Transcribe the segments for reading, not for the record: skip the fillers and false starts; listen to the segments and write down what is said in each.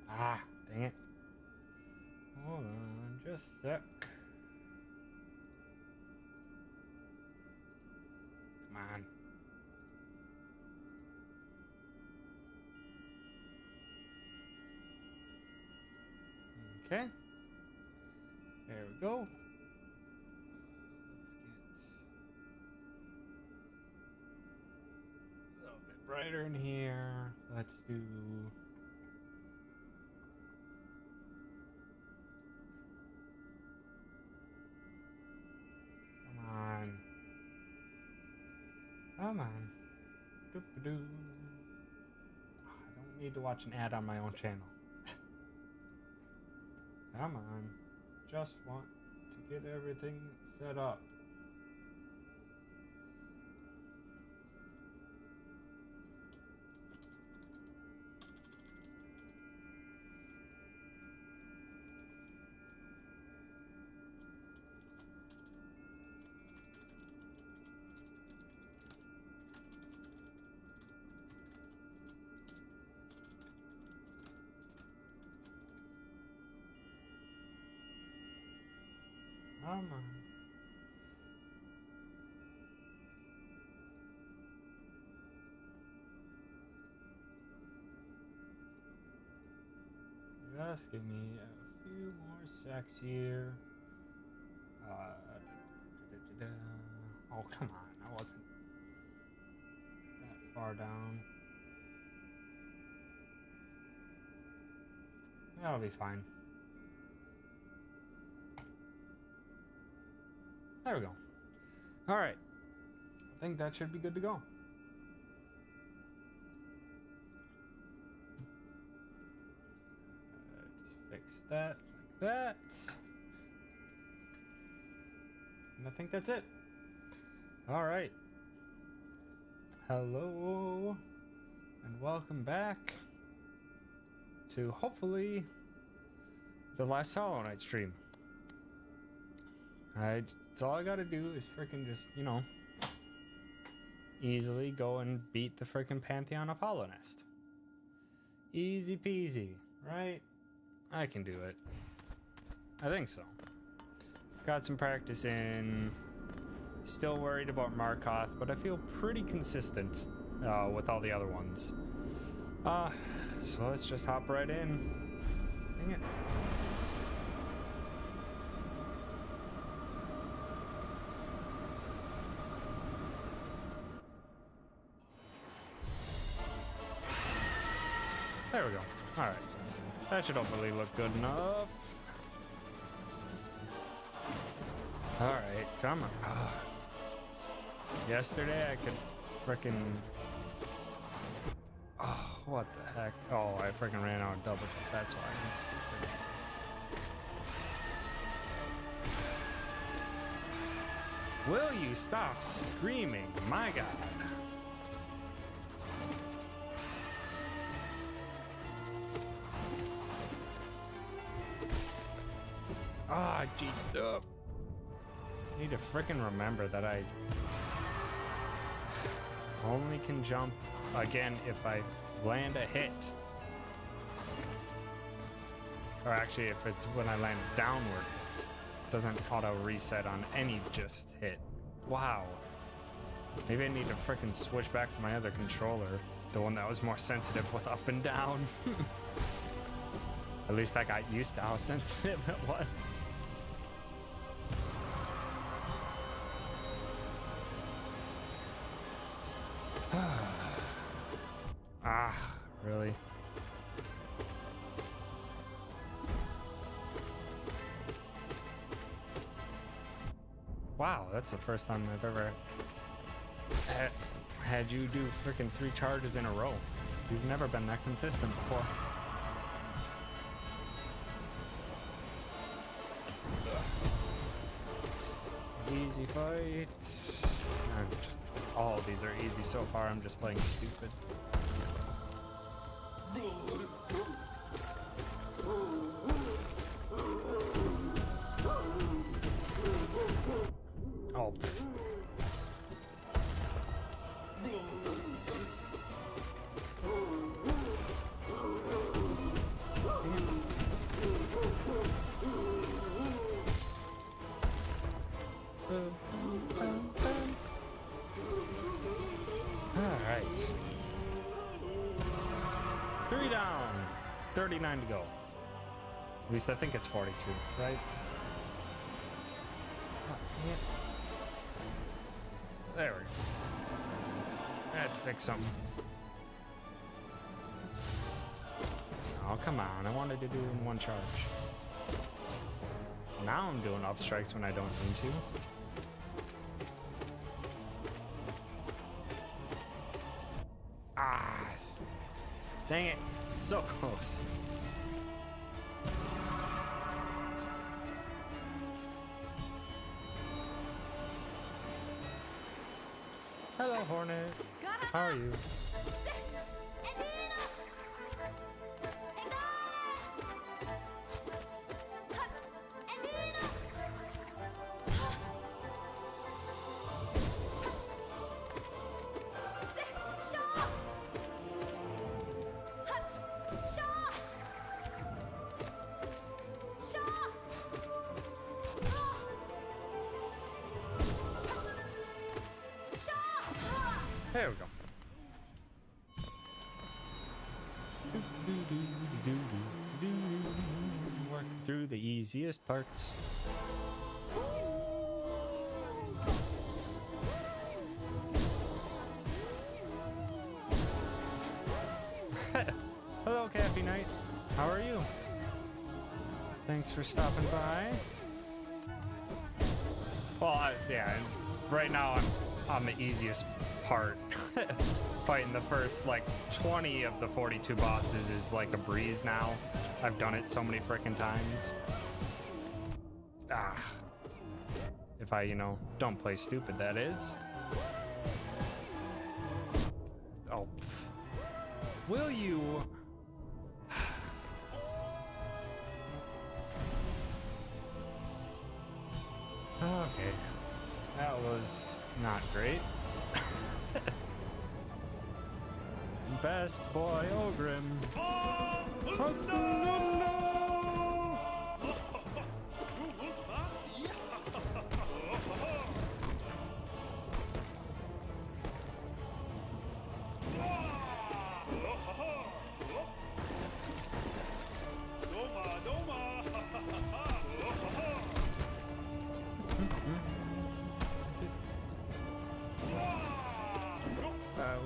Ah, dang it. Hold on, just a sec. Come on. Okay. There we go. Let's get a little bit brighter in here. Let's do... Come on. Come on. Doop-a-doo. I don't need to watch an ad on my own channel. Come on. Just want to get everything set up. Come on. Just give me a few more secs here. Oh, come on. I wasn't that far down. That'll be fine. There we go. All right. I think that should be good to go. Just fix that like that. And I think that's it. All right. Hello and welcome back to hopefully the last Hollow Knight stream. Alright, so all I gotta do is freaking just, you know, easily go and beat the freaking Pantheon of Hollow Nest. Easy peasy, right? I can do it. I think so. Got some practice in. Still worried about Markoth, but I feel pretty consistent with all the other ones. So let's just hop right in. Dang it. There we go. Alright. That should hopefully look good enough. Alright, come on. Oh. Yesterday I could frickin'... Oh, what the heck? Oh, I freaking ran out of double jump. That's why I'm stupid. Will you stop screaming? My God. Ah, oh, geez up. Need to frickin' remember that I only can jump again if I land a hit. Or actually, if it's when I land downward. It doesn't auto reset on any just hit. Wow. Maybe I need to frickin' switch back to my other controller. The one that was more sensitive with up and down. At least I got used to how sensitive it was. Ah, really? Wow, that's the first time I've ever had you do freaking 3 charges in a row. You've never been that consistent before. Easy fight. All of these are easy so far. I'm just playing stupid. Oh. Alright. 3 down. 39 to go. At least I think it's 42, right? Oh, yeah. There we go. I had to fix something. Oh, come on. I wanted to do it in one charge. Now I'm doing up strikes when I don't need to. Ah, dang it. So close. Hello, Hornet. How are you? There we go. Work through the easiest parts. Hello, Cappy Knight. How are you? Thanks for stopping by. Well, yeah, right now I'm on the easiest part. Fighting the first like 20 of the 42 bosses is like a breeze now. I've done it so many freaking times. Ah. If I, don't play stupid, that is. Oh. Will you? Okay. That was not great. Best boy Ogrim.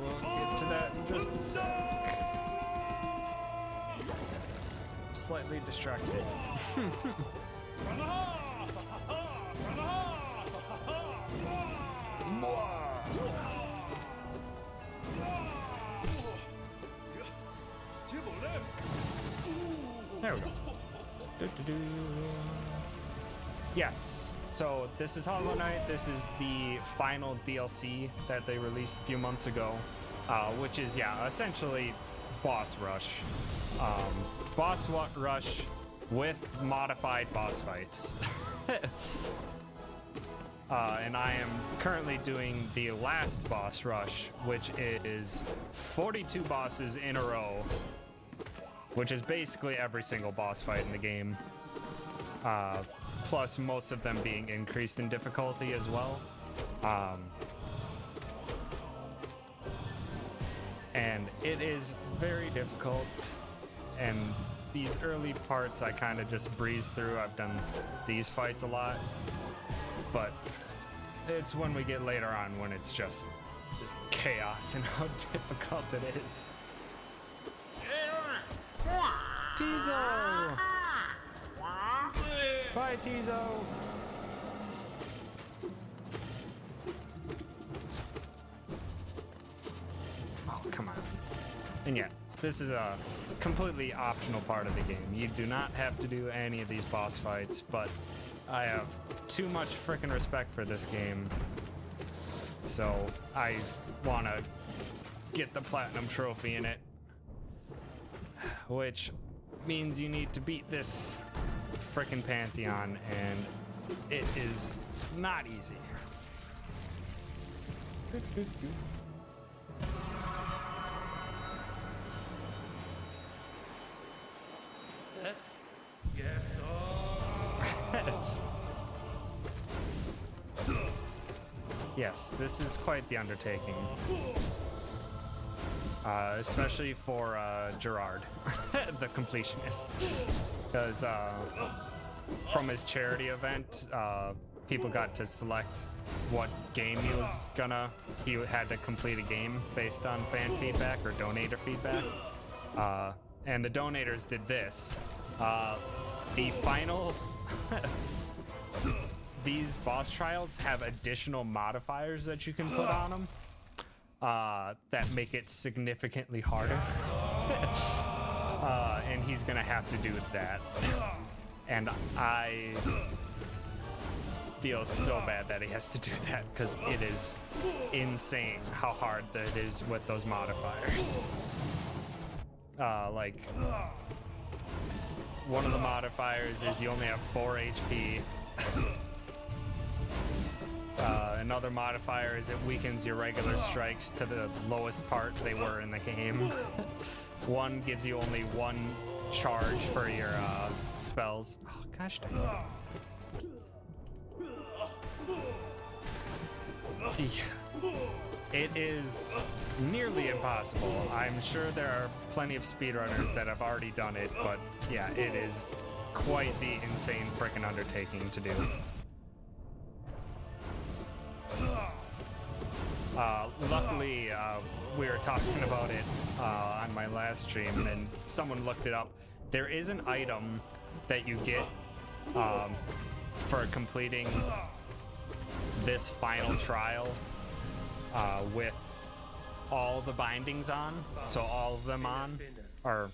We'll get to that in just a sec. I'm slightly distracted. There we go. Yes. So this is Hollow Knight. This is the final DLC that they released a few months ago, which is, essentially boss rush. Boss rush with modified boss fights. And I am currently doing the last boss rush, which is 42 bosses in a row, which is basically every single boss fight in the game. Plus most of them being increased in difficulty as well. And it is very difficult, and these early parts I kind of just breeze through. I've done these fights a lot, but it's when we get later on when it's just chaos and how difficult it is. Tizo! Bye, Tizo! Oh, come on. And yeah, this is a completely optional part of the game. You do not have to do any of these boss fights, but I have too much frickin' respect for this game, so I want to get the platinum trophy in it, which means you need to beat this frickin' Pantheon, and it is not easy. Yes, Yes, this is quite the undertaking. especially for Gerard, the completionist, because from his charity event, people got to select what game he had to complete a game based on fan feedback or donator feedback, and the donators did this. The final these boss trials have additional modifiers that you can put on them that make it significantly harder. And he's gonna have to do that. And I feel so bad that he has to do that because it is insane how hard that is with those modifiers. Like, one of the modifiers is you only have 4 HP. Another modifier is it weakens your regular strikes to the lowest part they were in the game. One gives you only 1 charge for your spells. Oh, gosh dang it. It is nearly impossible. I'm sure there are plenty of speedrunners that have already done it, but yeah, it is quite the insane freaking undertaking to do. Luckily, we were talking about it on my last stream, and someone looked it up. There is an item that you get for completing this final trial with all the bindings on, so all of them on, or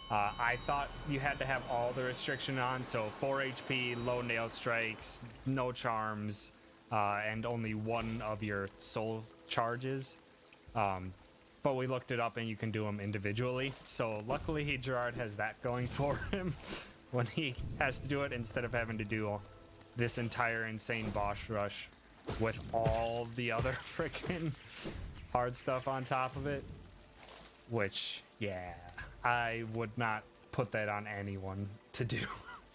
I thought you had to have all the restriction on, so 4 HP, low nail strikes, no charms, and only 1 of your soul charges. But we looked it up and you can do them individually. So luckily Gerard has that going for him when he has to do it, instead of having to do this entire insane boss rush with all the other freaking hard stuff on top of it. Which, yeah, I would not put that on anyone to do.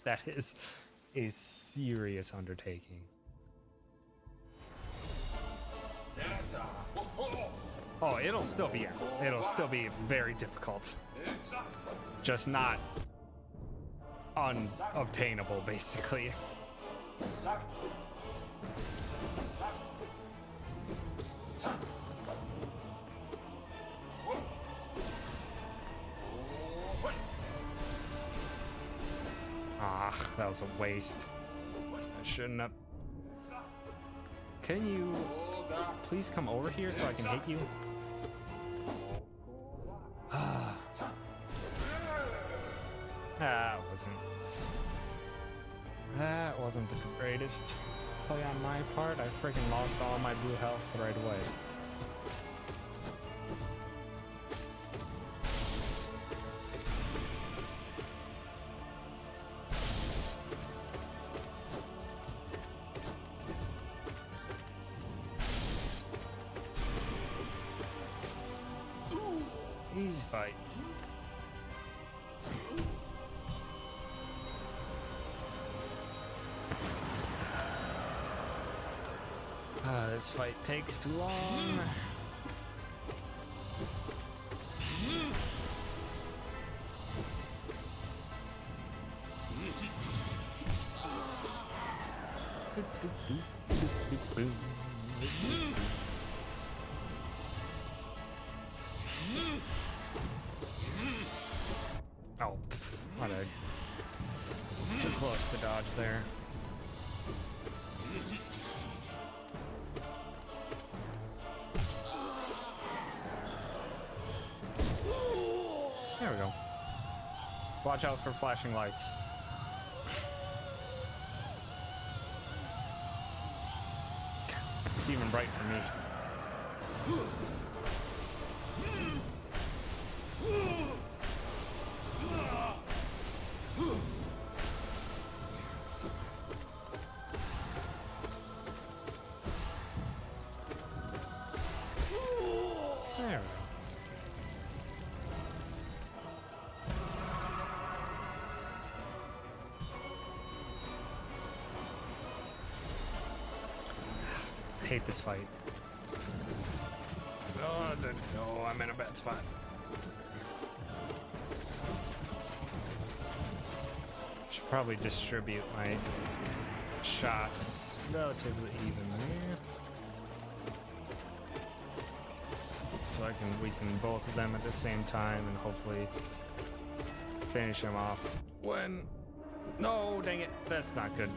That is a serious undertaking. Oh, it'll still be very difficult. Just not unobtainable, basically. Ah, that was a waste. I shouldn't have. Can you please come over here so I can hit you? That wasn't the greatest play on my part. I freaking lost all my blue health right away. Easy fight. This fight takes too long. Oh, what a too close to dodge there. There we go. Watch out for flashing lights. It's even bright for me. There we go. I hate this fight. Oh, No, I'm in a bad spot. Should probably distribute my shots relatively evenly, so we can both of them at the same time and hopefully finish him off. When? No, dang it, that's not good.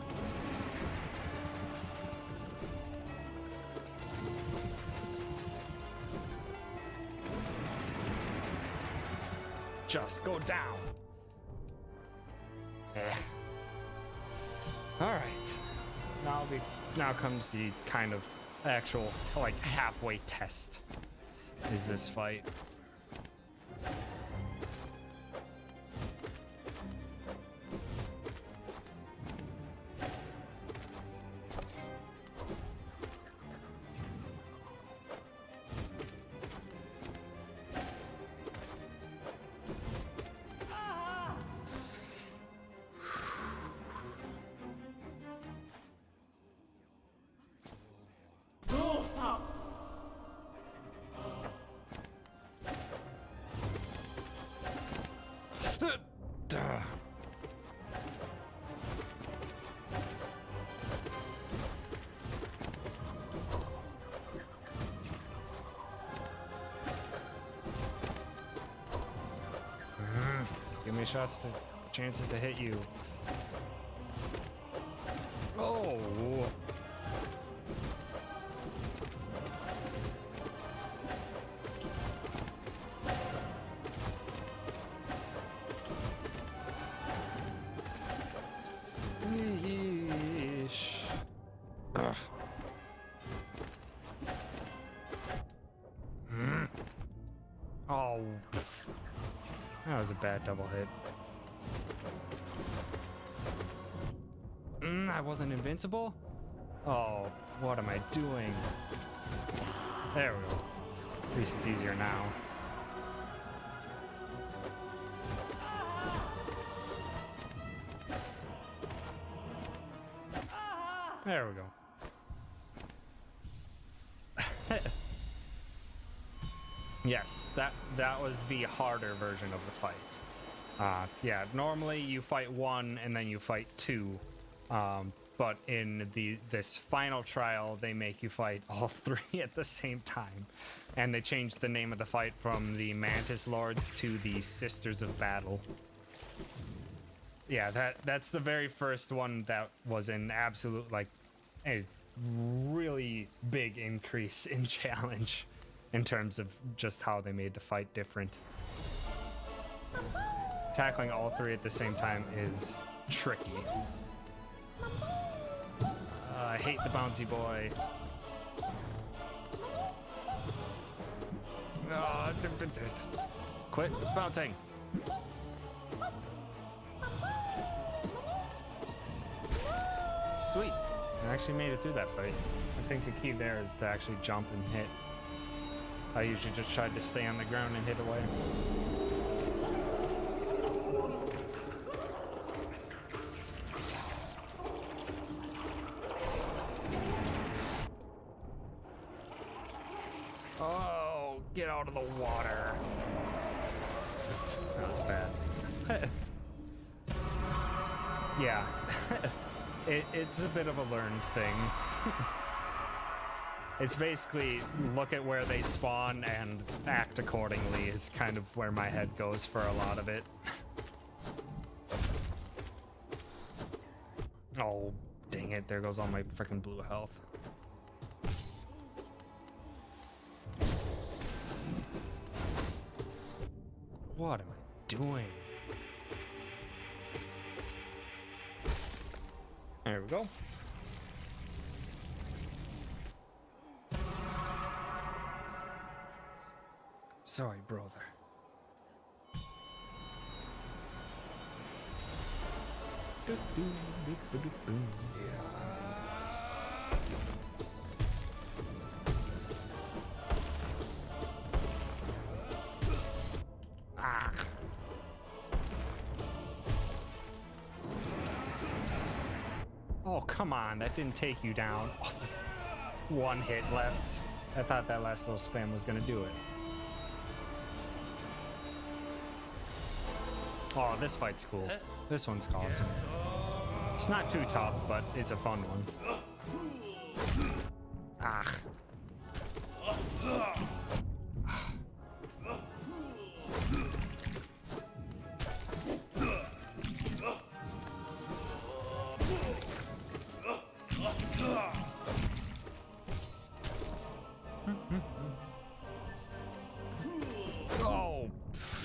Just go down. All right. Now comes the kind of actual like halfway test. Is this fight? Give me shots to chances to hit you. Oh. Yeesh. Ugh. Oh. That was a bad double hit. I wasn't invincible? Oh, what am I doing? There we go. At least it's easier now. There we go. Yes, that was the harder version of the fight. Yeah, normally you fight one and then you fight two. But in this final trial, they make you fight all three at the same time. And they changed the name of the fight from the Mantis Lords to the Sisters of Battle. Yeah, that's the very first one that was an absolute, like, a really big increase in challenge in terms of just how they made the fight different. Tackling all three at the same time is tricky. I hate the bouncy boy. Quit bouncing. Sweet. I actually made it through that fight. I think the key there is to actually jump and hit. I usually just tried to stay on the ground and hit away. Oh, get out of the water. That was bad. Yeah. It's a bit of a learned thing. It's basically look at where they spawn and act accordingly is kind of where my head goes for a lot of it. Oh, dang it. There goes all my freaking blue health. What am I doing? There we go. Sorry, brother. Ah. Oh, come on. That didn't take you down. One hit left. I thought that last little spam was gonna do it. Oh, this fight's cool. This one's awesome. It's not too tough, but it's a fun one. Ah. Oh,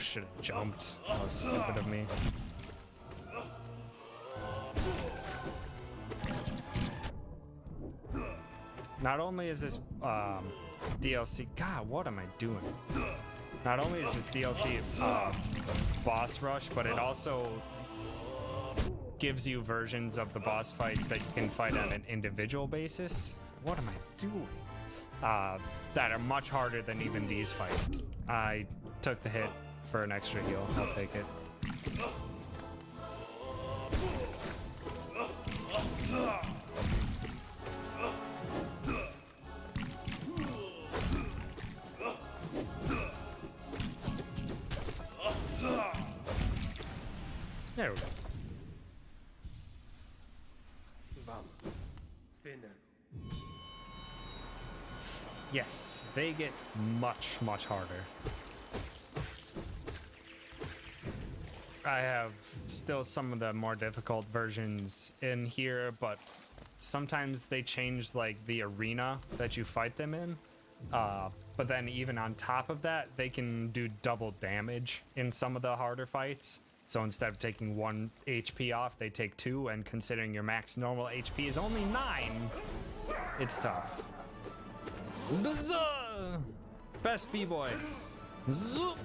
should have jumped. That was stupid of me. Not only is this DLC, God, what am I doing? Not only is this DLC boss rush, but it also gives you versions of the boss fights that you can fight on an individual basis. What am I doing? That are much harder than even these fights. I took the hit for an extra heal. I'll take it. There we go. Yes, they get much, much harder. I have still some of the more difficult versions in here, but sometimes they change like the arena that you fight them in. But then even on top of that, they can do double damage in some of the harder fights. So instead of taking 1 HP off, they take 2, and considering your max normal HP is only 9, it's tough. Bzzz! Best B-boy. Zoop!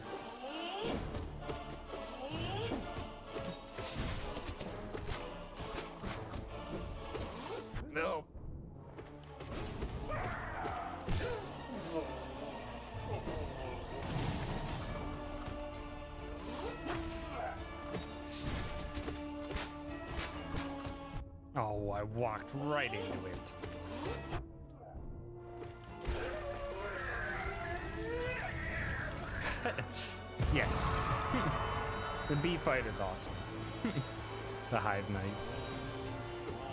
No. Oh, I walked right into it. Yes. The bee fight is awesome. The Hive Knight.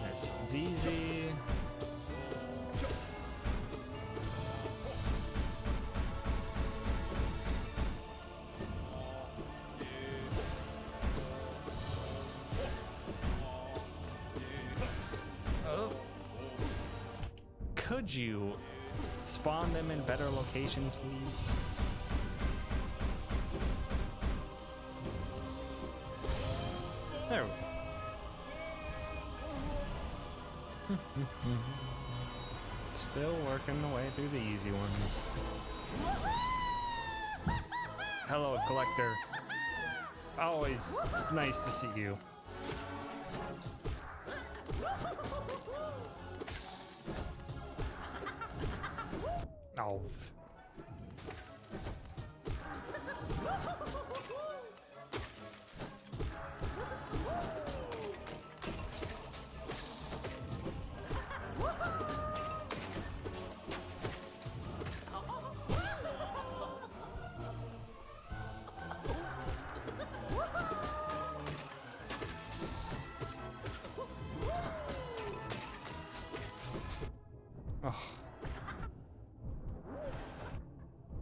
This one's easy. Oh. Could you spawn them in better locations, please? There we go. Still working the way through the easy ones. Hello, collector. Always nice to see you. Oh.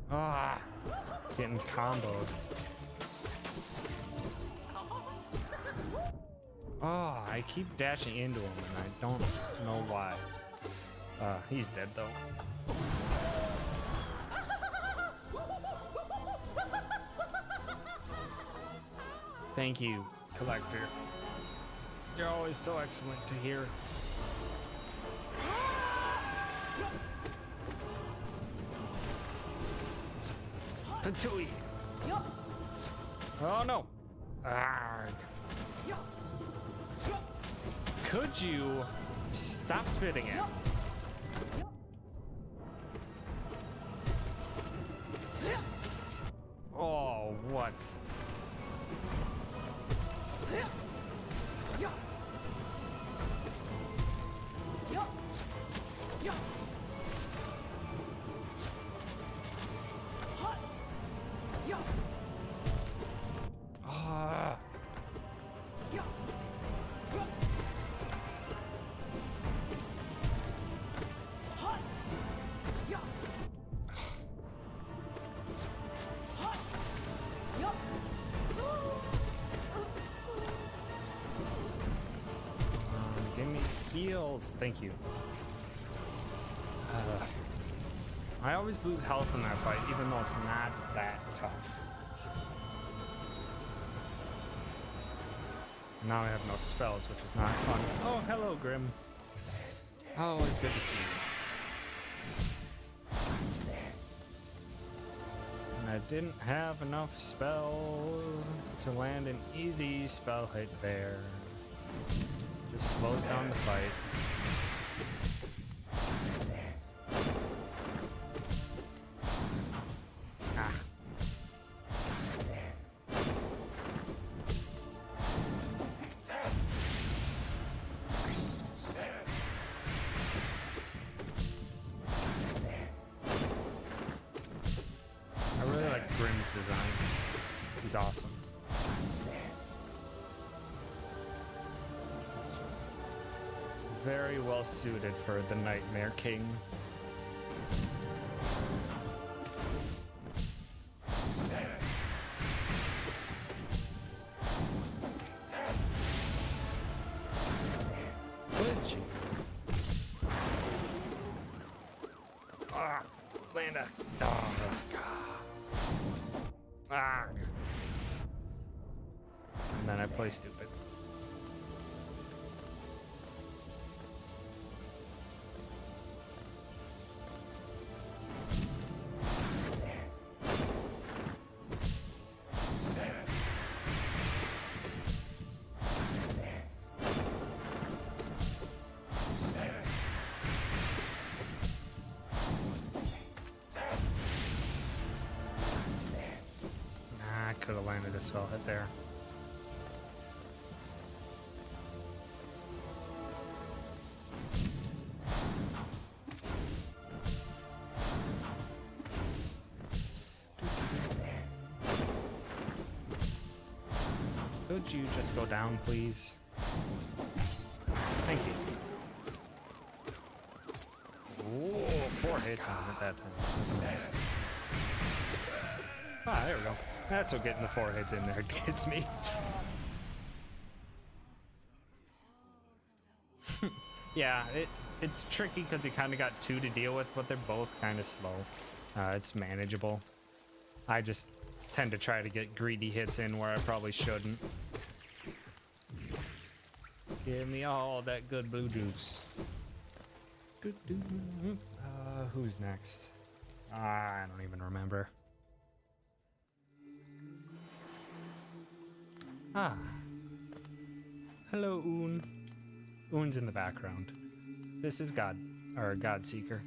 Ah, getting comboed. Oh, I keep dashing into him and I don't know why. He's dead though. Thank you, collector. You're always so excellent to hear. Patooey. Oh no. Arrgh. Could you stop spitting it? Oh, what? heals. Thank you. I always lose health in that fight, even though it's not that tough. Now I have no spells, which is not fun. Oh, hello, Grim. Always good to see you. And I didn't have enough spell to land an easy spell hit there. Just slows down the fight. Grim's design. He's awesome. Very well suited for the Nightmare King. Would you? Ah, Landa. Oh, God. Ah. And then I play stupid. Could have landed a spell hit there. Could you just go down, please? Thank you. Ooh, 4 hits on it that time. That's nice. Ah, there we go. That's what getting the 4 hits in there gets me. Yeah, it's tricky because you kind of got 2 to deal with, but they're both kind of slow. It's manageable. I just tend to try to get greedy hits in where I probably shouldn't. Give me all that good blue juice. Who's next? I don't even remember. Ah. Hello, Un. Un's in the background. This is God, or Godseeker.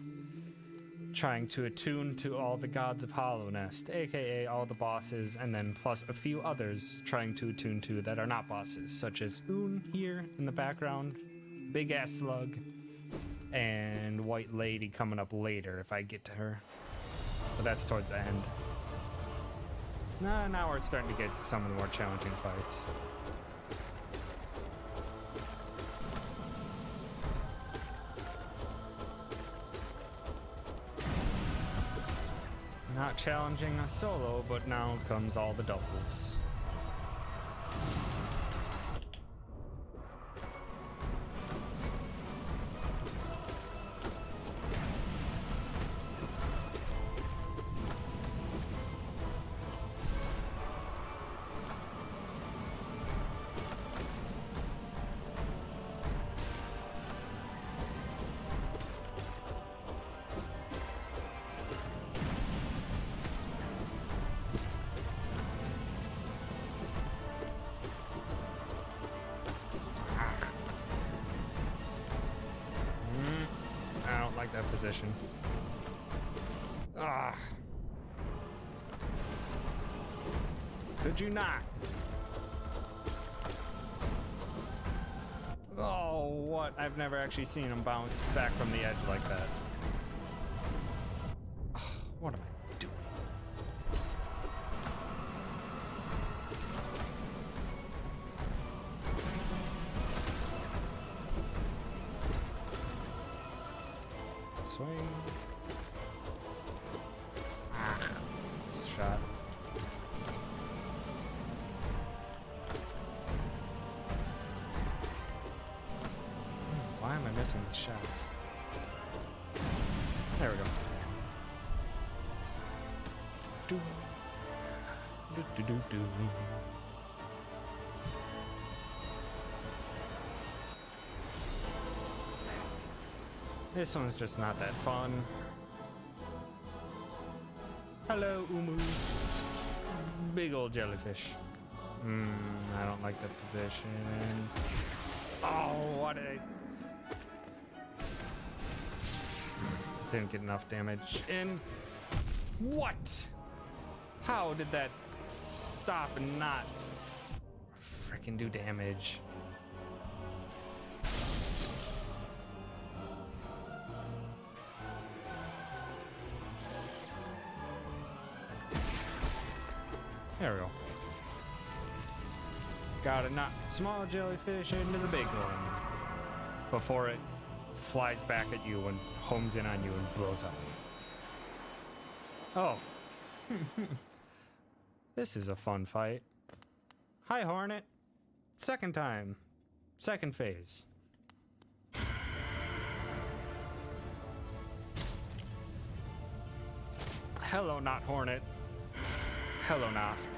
Trying to attune to all the gods of Hollownest, aka all the bosses, and then plus a few others trying to attune to that are not bosses, such as Un here in the background, Big Ass Slug, and White Lady coming up later if I get to her. But that's towards the end. Now we're starting to get to some of the more challenging fights. Not challenging a solo, but now comes all the doubles. Like that position. Ah. Could you not? Oh, what? I've never actually seen him bounce back from the edge like that. Oh, what am I doing? Swing. Ah, shot. Why am I missing the shots. There we go. Do, do, do, do, do. This one's just not that fun. Hello, Umu. Big old jellyfish. I don't like that position. Oh, what did I... Didn't get enough damage in. What? How did that stop and not freaking do damage? There we go. Gotta knock the small jellyfish into the big one before it flies back at you and homes in on you and blows up. Oh. This is a fun fight. Hi, Hornet. Second time. Second phase. Hello, not Hornet. Hello, Nosk.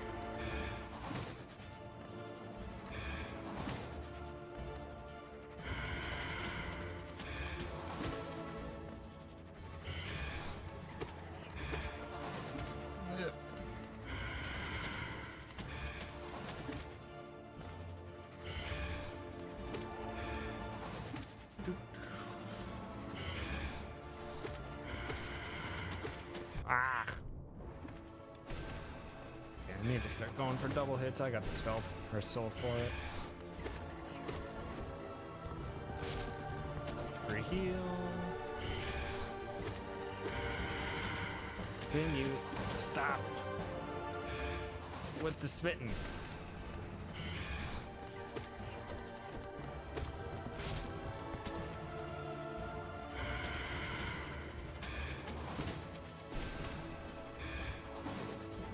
Ah. Yeah, I need to start going for double hits. I got the spell or soul for it. Free heal. Can you stop with the spitting?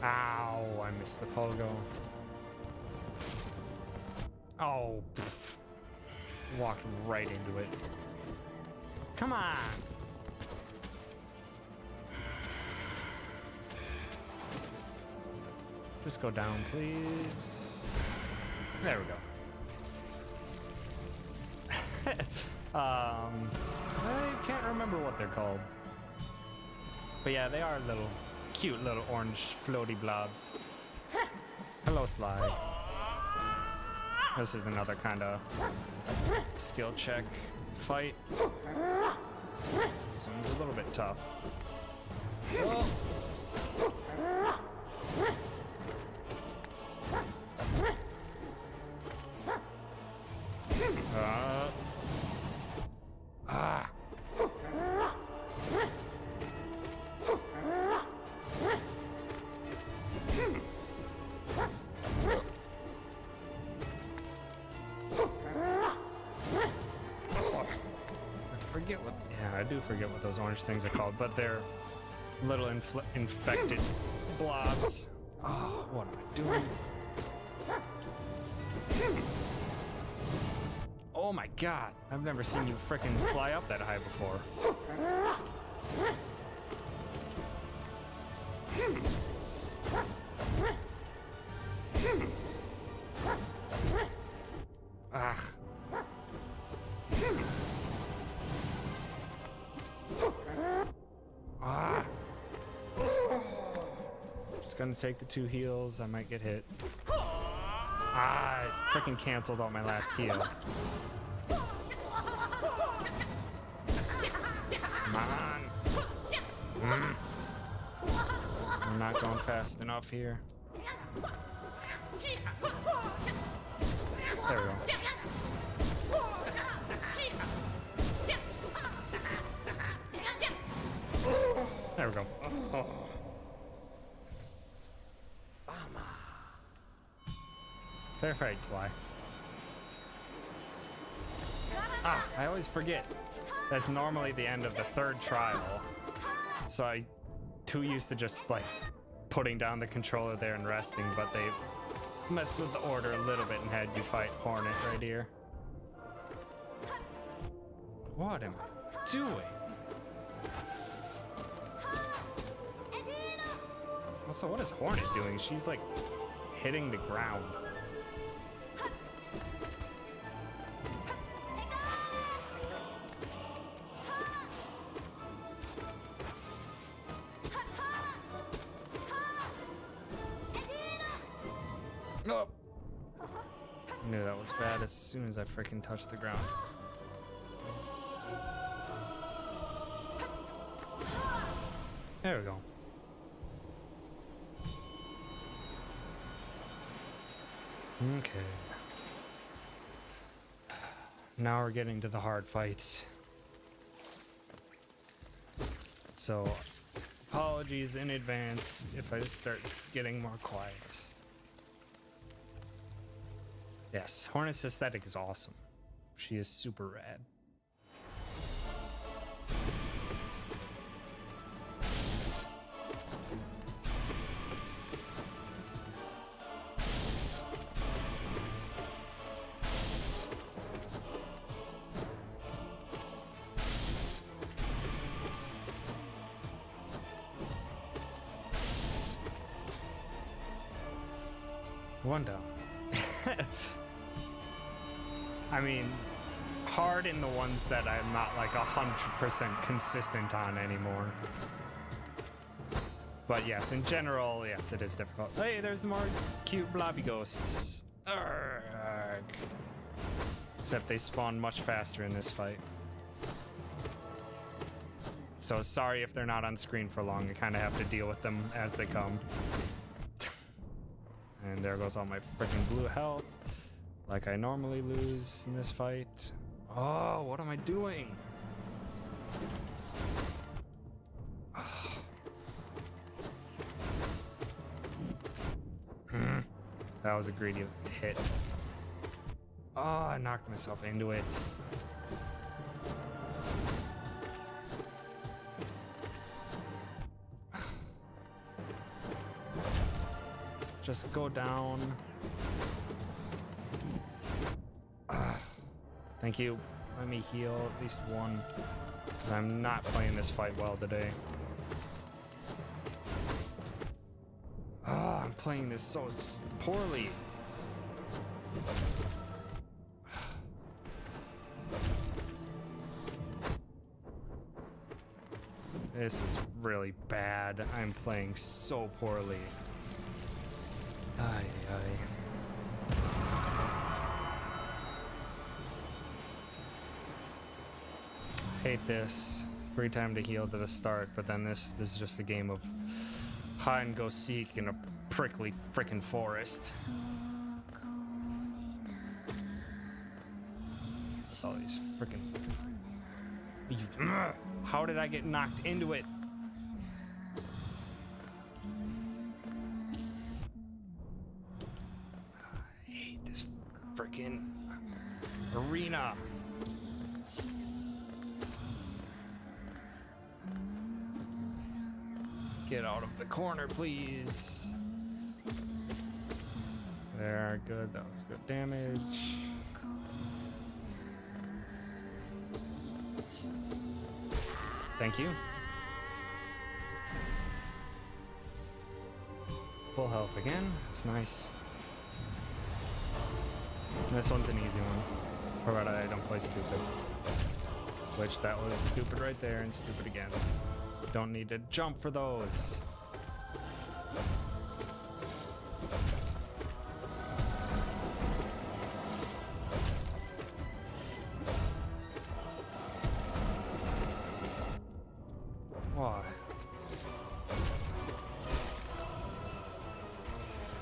Ow, I missed the pogo. Oh, pff. Walked right into it. Come on. Just go down, please. There we go. I can't remember what they're called. But yeah, they are little, cute little orange floaty blobs. Hello, Sly. This is another kind of skill check fight. This one's a little bit tough. I do forget what those orange things are called, but they're little infected blobs. Oh, what am I doing? Oh my god, I've never seen you frickin' fly up that high before. Ah. Ah. Just gonna take the 2 heals. I might get hit. Ah, I freaking canceled out my last heal. Come on. I'm not going fast enough here. There we go. There we go. Oh. Fair fight, Sly. Ah, I always forget. That's normally the end of the 3rd trial. So I too used to just like putting down the controller there and resting, but they messed with the order a little bit and had you fight Hornet right here. What am I doing? Also, what is Hornet doing? She's like hitting the ground. Oh. I knew that was bad as soon as I freaking touched the ground. There we go. Okay. Now we're getting to the hard fights. So, apologies in advance if I just start getting more quiet. Yes, Hornet's aesthetic is awesome. She is super rad. One down. I mean, hard in the ones that I'm not like 100% consistent on anymore. But yes, in general, yes, it is difficult. Hey, there's more cute blobby ghosts. Arrgh. Except they spawn much faster in this fight. So sorry if they're not on screen for long. I kind of have to deal with them as they come. And there goes all my freaking blue health. Like I normally lose in this fight. Oh, what am I doing? That was a greedy hit. Oh, I knocked myself into it. Just go down. Thank you. Let me heal at least one, because I'm not playing this fight well today. I'm playing this so poorly. This is really bad. I'm playing so poorly. Ay, ay. Hate this. Free time to heal to the start, but then this is just a game of hide and go seek in a prickly frickin' forest. All these frickin'... How did I get knocked into it? I hate this frickin' arena. Get out of the corner, please. There, good. That was good damage. Thank you. Full health again. That's nice. This one's an easy one, provided I don't play stupid. Which that was stupid right there and stupid again. Don't need to jump for those. Why?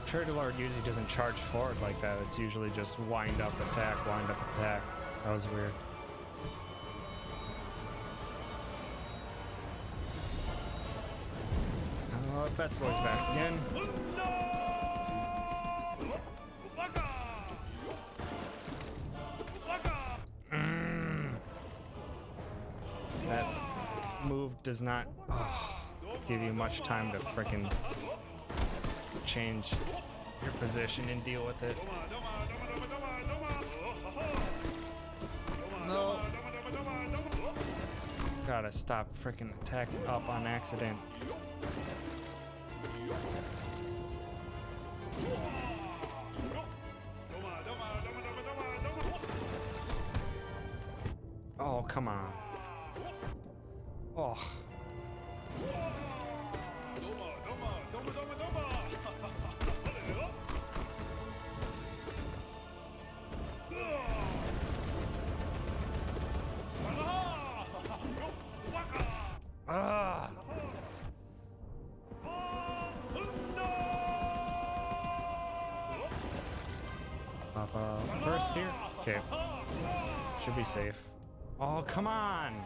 Charity Lord usually doesn't charge forward like that. It's usually just wind up, attack, wind up, attack. That was weird. Best Boy's back again. That move does not give you much time to frickin' change your position and deal with it. No. Gotta stop freaking attacking up on accident. Oh, come on. Oh. Ah. Papa first here. Okay. Should be safe. Oh, come on.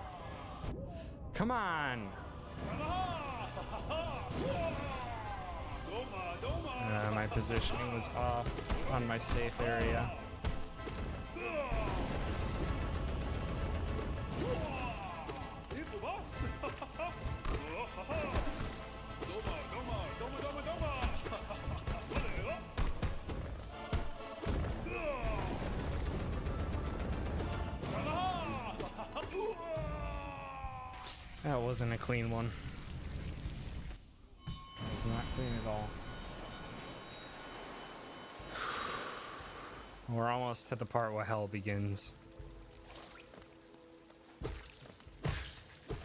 Come on. My positioning was off on my safe area. That wasn't a clean one. It was not clean at all. We're almost to the part where hell begins.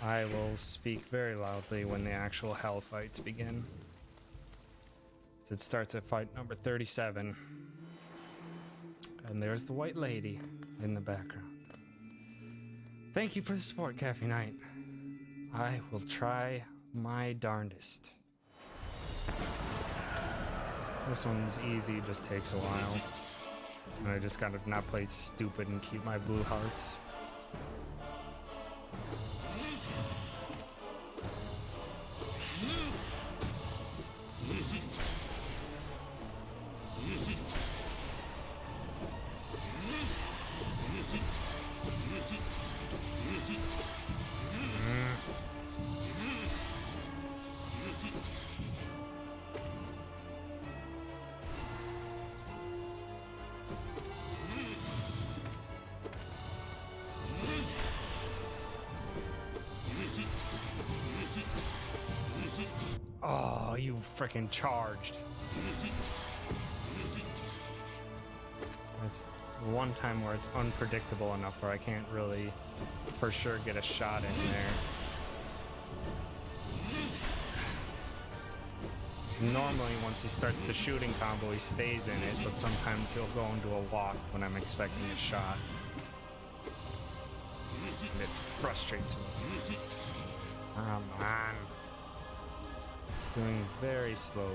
I will speak very loudly when the actual hell fights begin. So it starts at fight number 37. And there's the white lady in the background. Thank you for the support, Cafe Knight. I will try my darndest. This one's easy, just takes a while. And I just gotta not play stupid and keep my blue hearts. Oh, you freaking charged. It's one time where it's unpredictable enough where I can't really for sure get a shot in there. Normally once he starts the shooting combo he stays in it, but sometimes he'll go into a walk when I'm expecting a shot. And it frustrates me. Come on. Doing very slowly.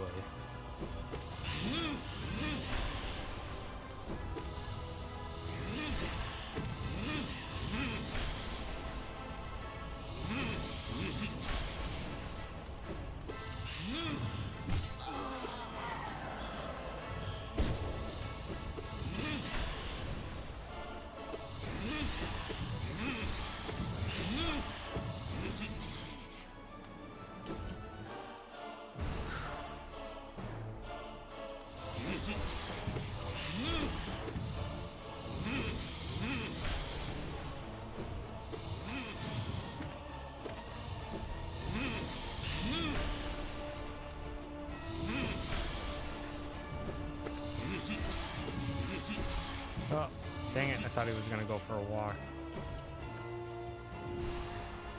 Oh, dang it, I thought he was gonna go for a walk.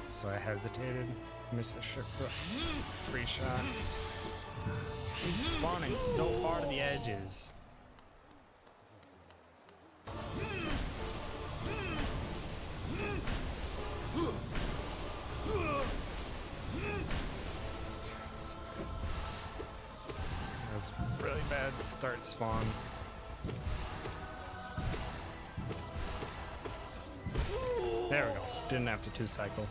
So I hesitated, missed the ship for a free shot. Keeps spawning so far to the edges. That was a really bad start spawn. There we go. Didn't have to two-cycle.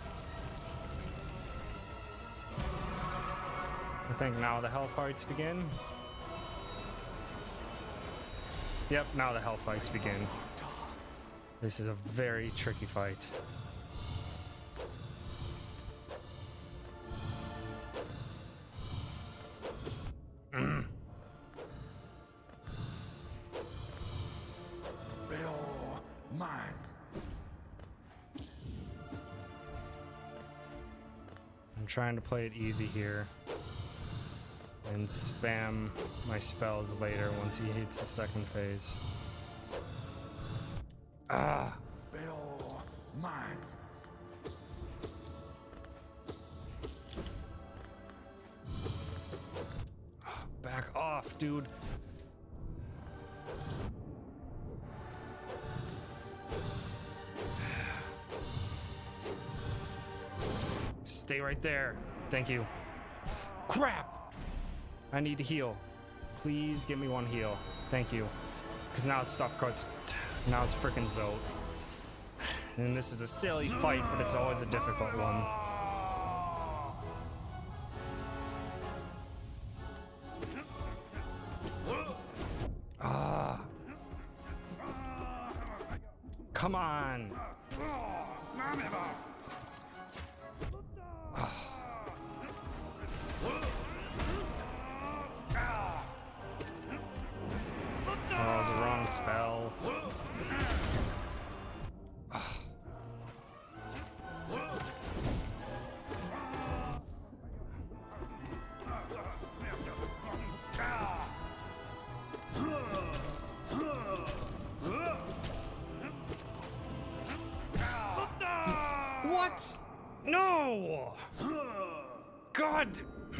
I think now the hell fights begin. Yep, now the hell fights begin. This is a very tricky fight. trying to play it easy here and spam my spells later once he hits the second phase. Ah! Bill, mine. Back off, dude. Stay right there. Thank you. Crap! I need to heal. Please give me one heal. Thank you. Because now it's stuff cards. Now it's freaking Zote. And this is a silly fight, but it's always a difficult one. Ah. Come on. Oh, it was the wrong spell. What? No! God!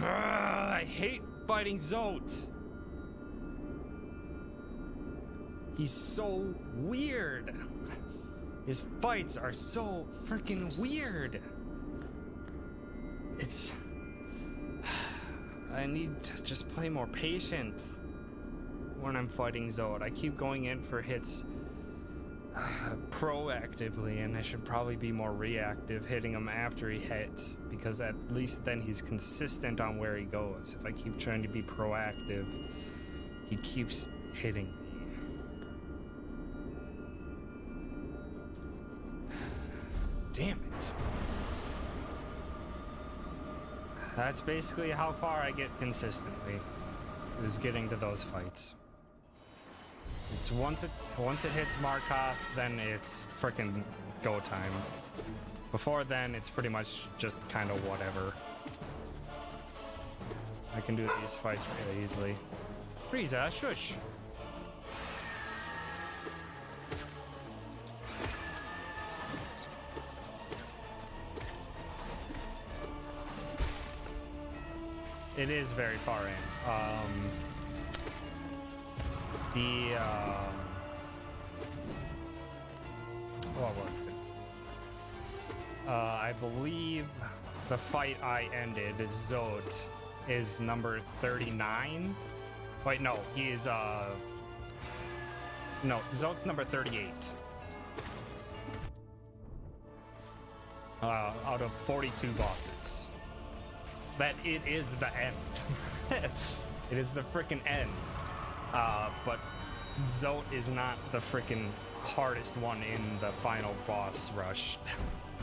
I hate fighting Zote. He's so weird. His fights are so freaking weird. It's... I need to just play more patient when I'm fighting Zote. I keep going in for hits proactively, and I should probably be more reactive, hitting him after he hits, because at least then he's consistent on where he goes. If I keep trying to be proactive, he keeps hitting me. Damn it. That's basically how far I get consistently, is getting to those fights. It's once it hits Markov, then it's frickin' go time. Before then, it's pretty much just kind of whatever. I can do these fights really easily. Frieza, shush! It is very far in. What was it? I believe the fight I ended, Zote, is number 39. Wait, no, he is, no, Zote's number 38. Out of 42 bosses. That it is the end. It is the freaking end. But Zote is not the freaking hardest one in the final boss rush.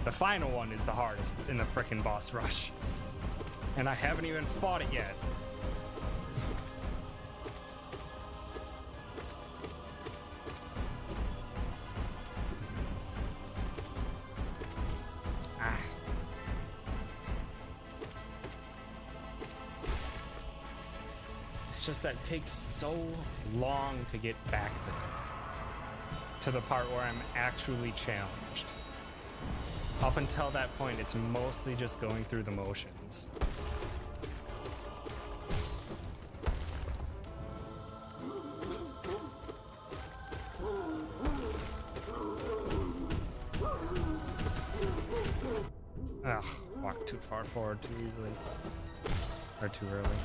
The final one is the hardest in the freaking boss rush. And I haven't even fought it yet. Just that it takes so long to get back there, to the part where I'm actually challenged. Up until that point, it's mostly just going through the motions. Ugh, walked too far forward too easily, or too early.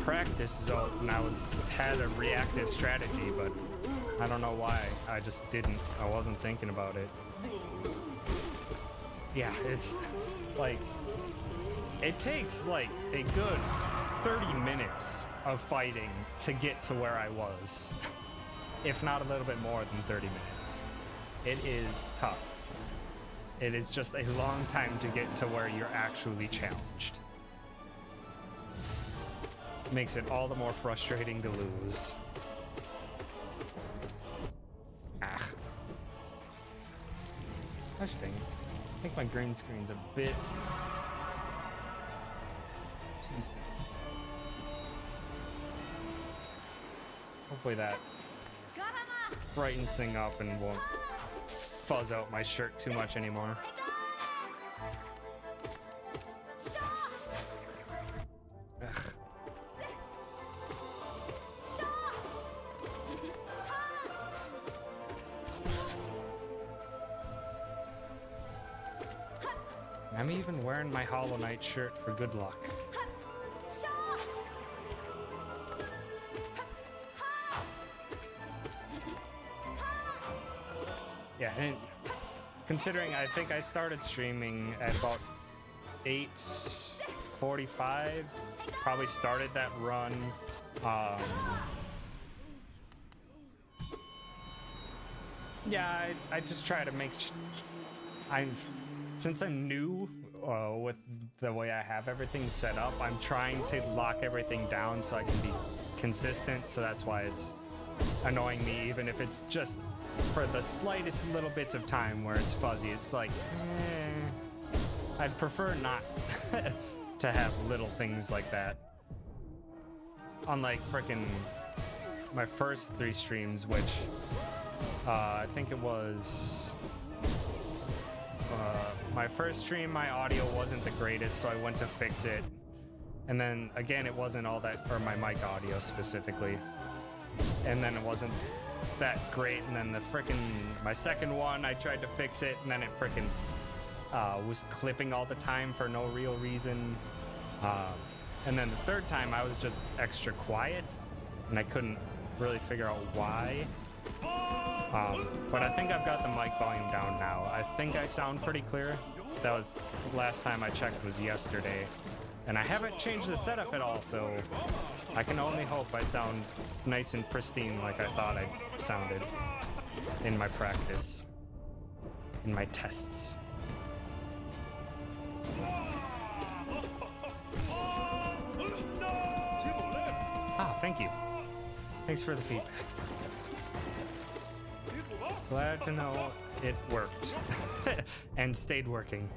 Practice Zote, and I had a reactive strategy, but I don't know why. I just didn't. I wasn't thinking about it. Yeah, it's like it takes like a good 30 minutes of fighting to get to where I was, if not a little bit more than 30 minutes. It is tough. It is just a long time to get to where you're actually challenged. Makes it all the more frustrating to lose. Ah. Gosh dang it. I think my green screen's a bit too soon. Hopefully that brightens thing up and won't fuzz out my shirt too much anymore. Ugh. I'm even wearing my Hollow Knight shirt for good luck. Yeah, and considering I think I started streaming at about 8:45, probably started that run. Yeah, I just try to make. Since I'm new with the way I have everything set up, I'm trying to lock everything down so I can be consistent. So that's why it's annoying me, even if it's just for the slightest little bits of time where it's fuzzy. It's like, I'd prefer not to have little things like that. Unlike frickin' my first 3 streams, which I think it was my first stream, my audio wasn't the greatest, so I went to fix it. And then again, it wasn't all that, or my mic audio specifically. And then it wasn't that great. And then my second one, I tried to fix it, and then it frickin' was clipping all the time for no real reason. And then the third time, I was just extra quiet, and I couldn't really figure out why. But I think I've got the mic volume down now. I think I sound pretty clear. That was last time I checked was yesterday. And I haven't changed the setup at all, so I can only hope I sound nice and pristine like I thought I sounded in my practice, in my tests. Ah, thank you. Thanks for the feedback. Glad to know it worked and stayed working.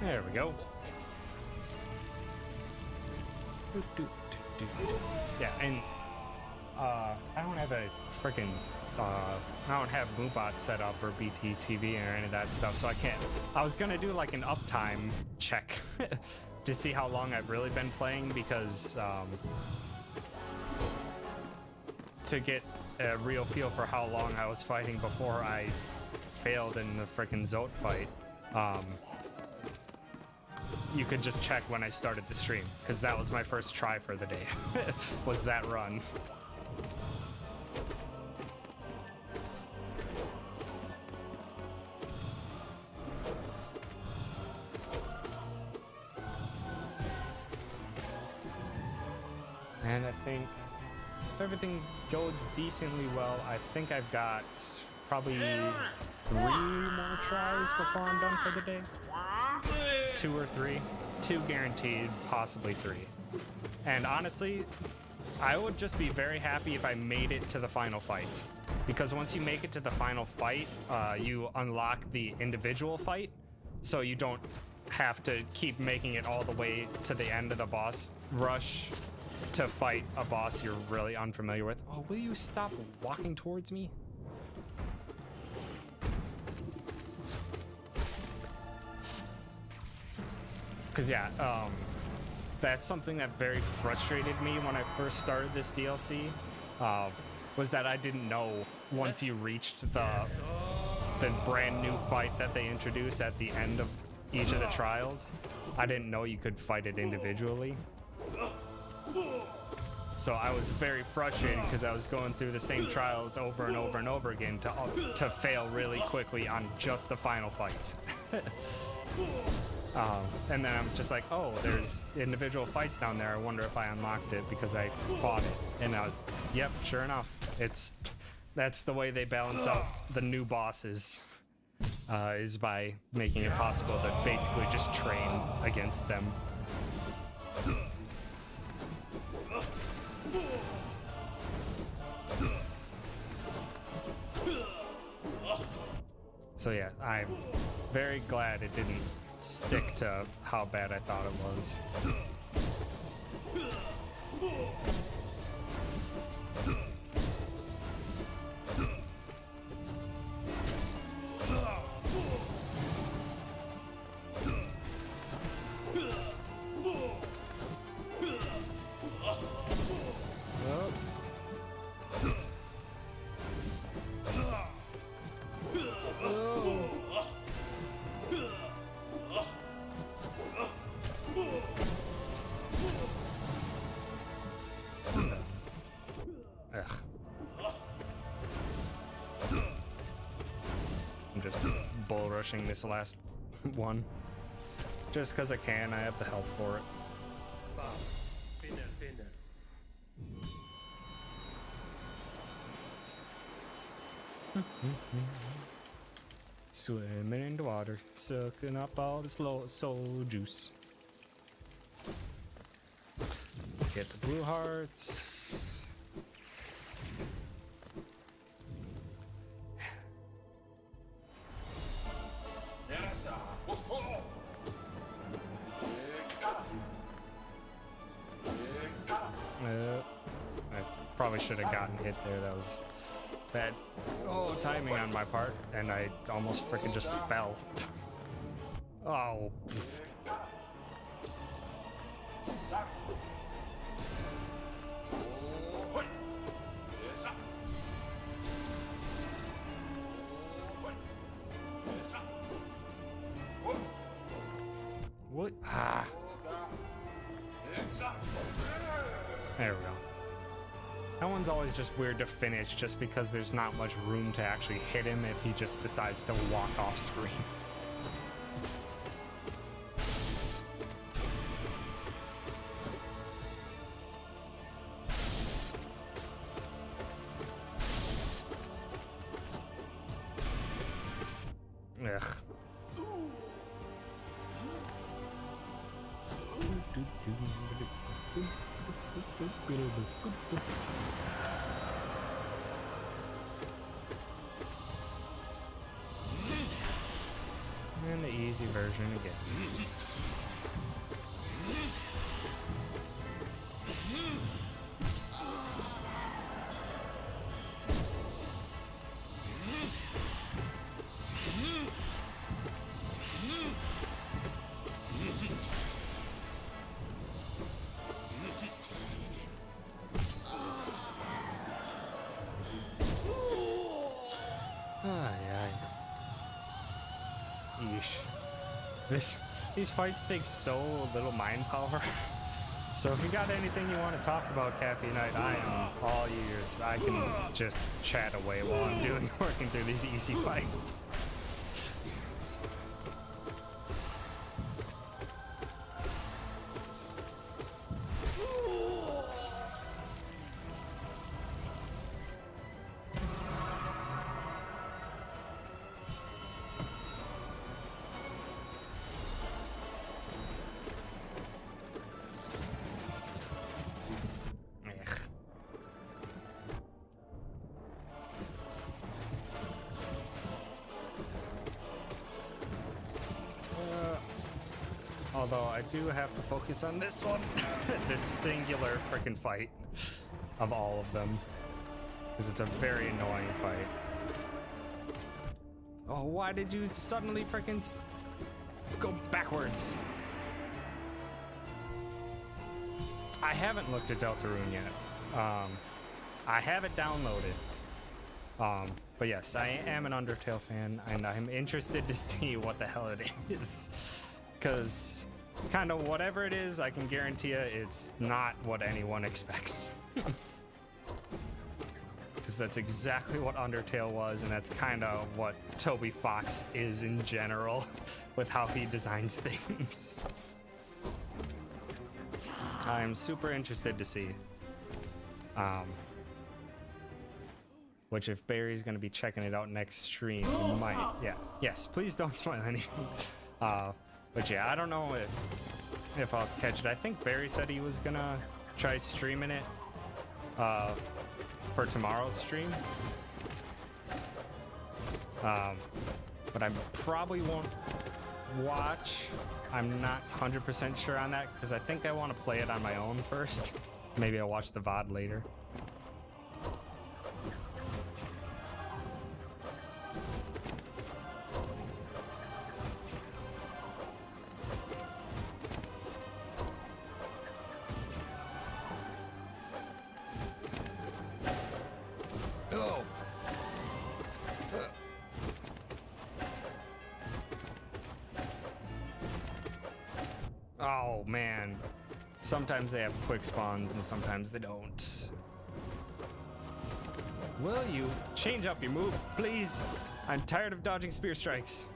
There we go. Yeah, and I don't have a freaking I don't have Moobot set up or BTTV or any of that stuff, so I can't. I was gonna do like an uptime check to see how long I've really been playing, because to get a real feel for how long I was fighting before I failed in the frickin' Zote fight. You could just check when I started the stream, because that was my first try for the day, was that run. And I think if everything goes decently well, I think I've got probably 3 more tries before I'm done for the day. 2 or 3. 2 guaranteed, possibly 3. And honestly, I would just be very happy if I made it to the final fight. Because once you make it to the final fight, you unlock the individual fight, so you don't have to keep making it all the way to the end of the boss rush to fight a boss you're really unfamiliar with. Oh, will you stop walking towards me? Because yeah, that's something that very frustrated me when I first started this DLC, was that I didn't know once you reached the brand new fight that they introduced at the end of each of the trials, I didn't know you could fight it individually. So I was very frustrated because I was going through the same trials over and over and over again to fail really quickly on just the final fight. And then I'm just like, oh, there's individual fights down there. I wonder if I unlocked it because I fought it. And I was, yep, sure enough. That's the way they balance out the new bosses, is by making it possible to basically just train against them. So yeah, I'm very glad it didn't stick to how bad I thought it was. I'm just bull rushing this last one. Just because I can, I have the health for it. Swimming in the water, sucking up all this soul juice. Get the blue hearts. I probably should have gotten hit there. That was bad. Oh, timing on my part, and I almost freaking just fell. Oh. What? Ah. There we go. That one's always just weird to finish just because there's not much room to actually hit him if he just decides to walk off screen. Ugh. And the easy version again. These fights take so little mind power. So if you got anything you want to talk about, Caffeine Knight, I am all ears. I can just chat away while I'm working through these easy fights. Although I do have to focus on this one, this singular freaking fight of all of them, because it's a very annoying fight. Oh, why did you suddenly freaking go backwards? I haven't looked at Deltarune yet. I have it downloaded. But yes, I am an Undertale fan, and I'm interested to see what the hell it is. Because kind of whatever it is, I can guarantee you it's not what anyone expects. Because that's exactly what Undertale was, and that's kind of what Toby Fox is in general with how he designs things. I'm super interested to see. Which if Barry's going to be checking it out next stream, he might. Yeah. Yes, please don't spoil anything. But yeah, I don't know if I'll catch it. I think Barry said he was gonna try streaming it for tomorrow's stream. But but I probably won't watch. I'm not 100% sure on that because I think I want to play it on my own first. Maybe I'll watch the VOD later. Oh. Oh man, sometimes they have quick spawns and sometimes they don't. Will you change up your move, please? I'm tired of dodging spear strikes.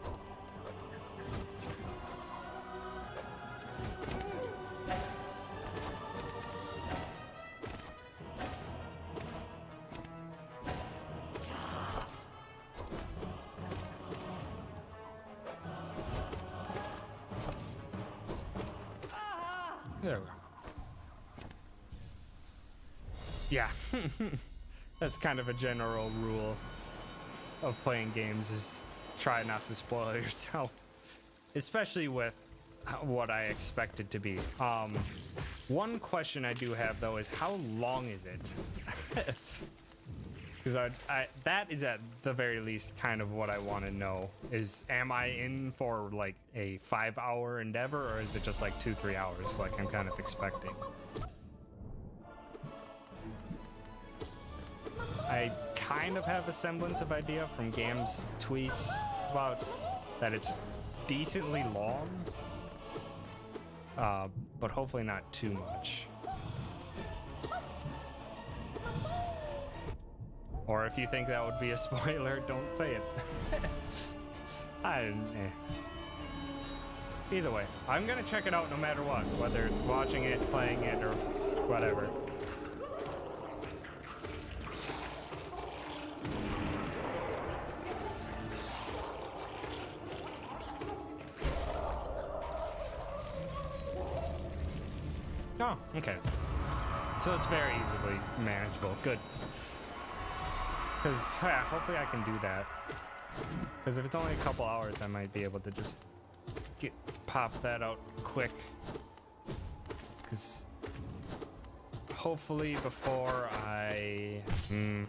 There we go. Yeah, that's kind of a general rule of playing games is try not to spoil yourself, especially with what I expect it to be. One question I do have though is how long is it? Because that is at the very least kind of what I want to know is, am I in for like a 5-hour endeavor or is it just like 2-3 hours like I'm kind of expecting? I kind of have a semblance of idea from Gam's tweets about that it's decently long, but hopefully not too much. Or if you think that would be a spoiler, don't say it. Either way, I'm gonna check it out no matter what, whether it's watching it, playing it, or whatever. Oh, okay. So it's very easily manageable. Good. Because, yeah, hopefully I can do that. Because if it's only a couple hours, I might be able to just pop that out quick. Because hopefully before I'm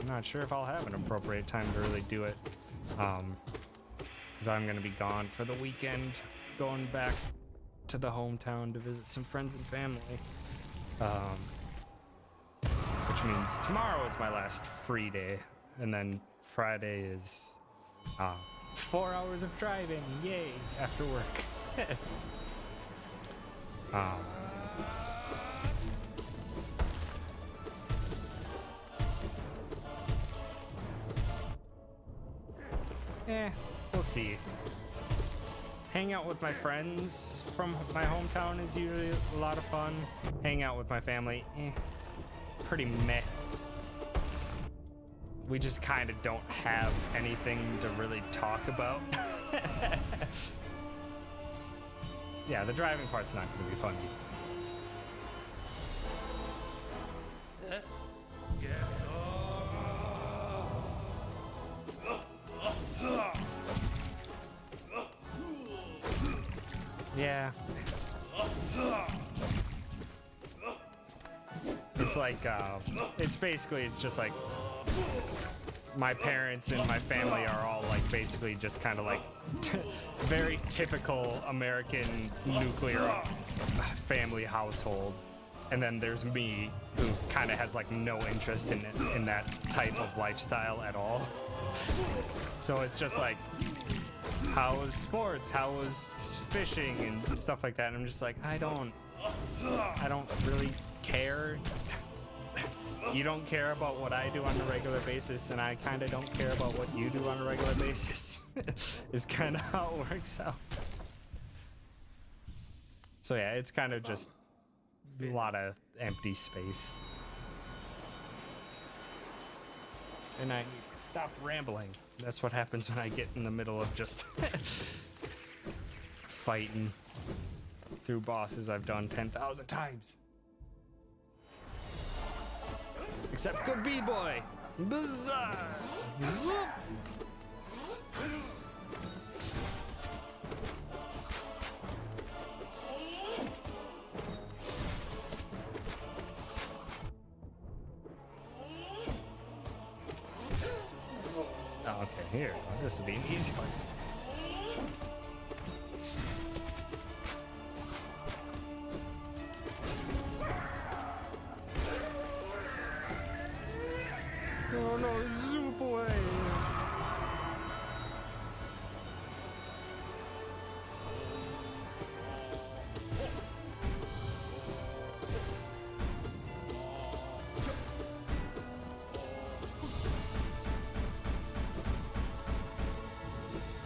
not sure if I'll have an appropriate time to really do it. Because I'm going to be gone for the weekend, going back to the hometown to visit some friends and family. Which means tomorrow is my last free day, and then Friday is 4 hours of driving, yay, after work. We'll see. Hang out with my friends from my hometown is usually a lot of fun. Hang out with my family, pretty meh. We just kind of don't have anything to really talk about. Yeah, the driving part's not going to be funny. Yes. Yeah. It's like, it's just like my parents and my family are all like basically just kind of like very typical American nuclear family household. And then there's me who kind of has like no interest in that type of lifestyle at all. So it's just like, how was sports? How was fishing and stuff like that? And I'm just like, I don't really care. You don't care about what I do on a regular basis, and I kind of don't care about what you do on a regular basis. Is kind of how it works out. So yeah, it's kind of just a lot of empty space. And I need to stop rambling. That's what happens when I get in the middle of just fighting through bosses I've done 10,000 times. Except good B-boy. Bizarre. Zoop. here. Oh, this will be an easy fight. Oh no, zoop away!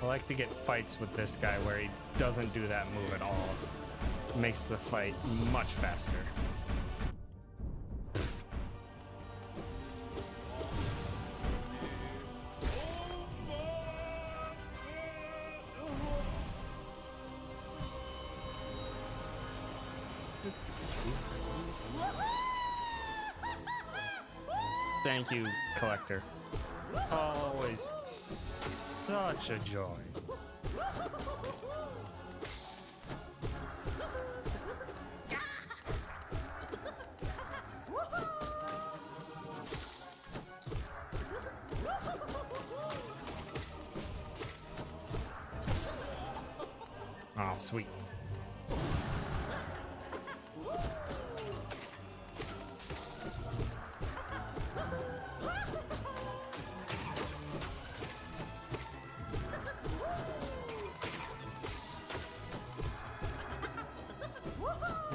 I like to get fights with this guy where he doesn't do that move at all. It makes the fight much faster. Thank you, Collector. Always such a joy. Oh, sweet.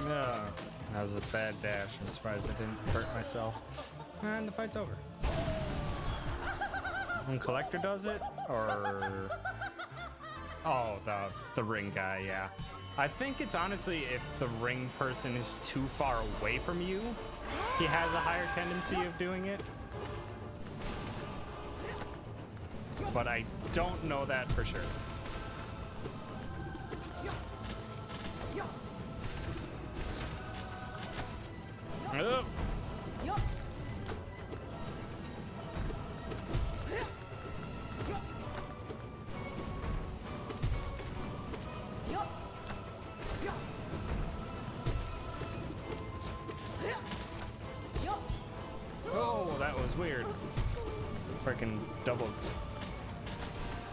Yeah, that was a bad dash. I'm surprised I didn't hurt myself. And the fight's over. When Collector does it, or... Oh, the ring guy, yeah. I think it's honestly if the ring person is too far away from you, he has a higher tendency of doing it. But I don't know that for sure. Oh. Oh, that was weird. Freaking double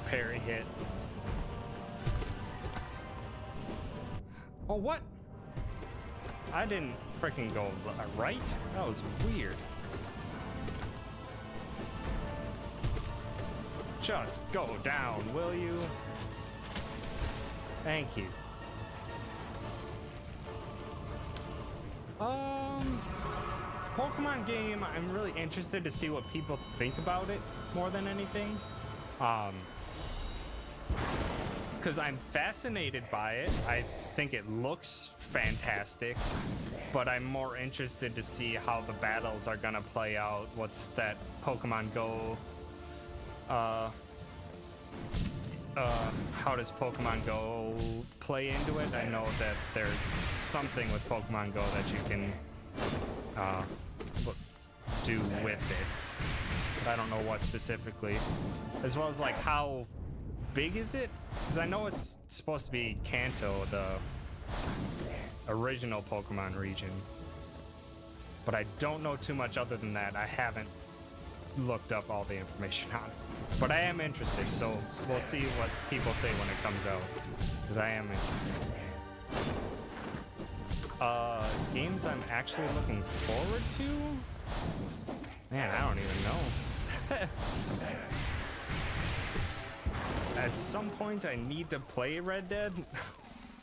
parry hit. Oh, what? I didn't freaking go right? That was weird. Just go down, will you? Thank you. Pokemon game, I'm really interested to see what people think about it more than anything. Because I'm fascinated by it. I think it looks fantastic, but I'm more interested to see how the battles are gonna play out. What's that Pokemon Go? How does Pokemon Go play into it? I know that there's something with Pokemon Go that you can do with it, but I don't know what specifically. As well as like how big is it? Because I know it's supposed to be Kanto, the original Pokemon region, but I don't know too much other than that. I haven't looked up all the information on it, but I am interested, so we'll see what people say when it comes out, because I am interested. Games I'm actually looking forward to? Man, I don't even know. At some point, I need to play Red Dead.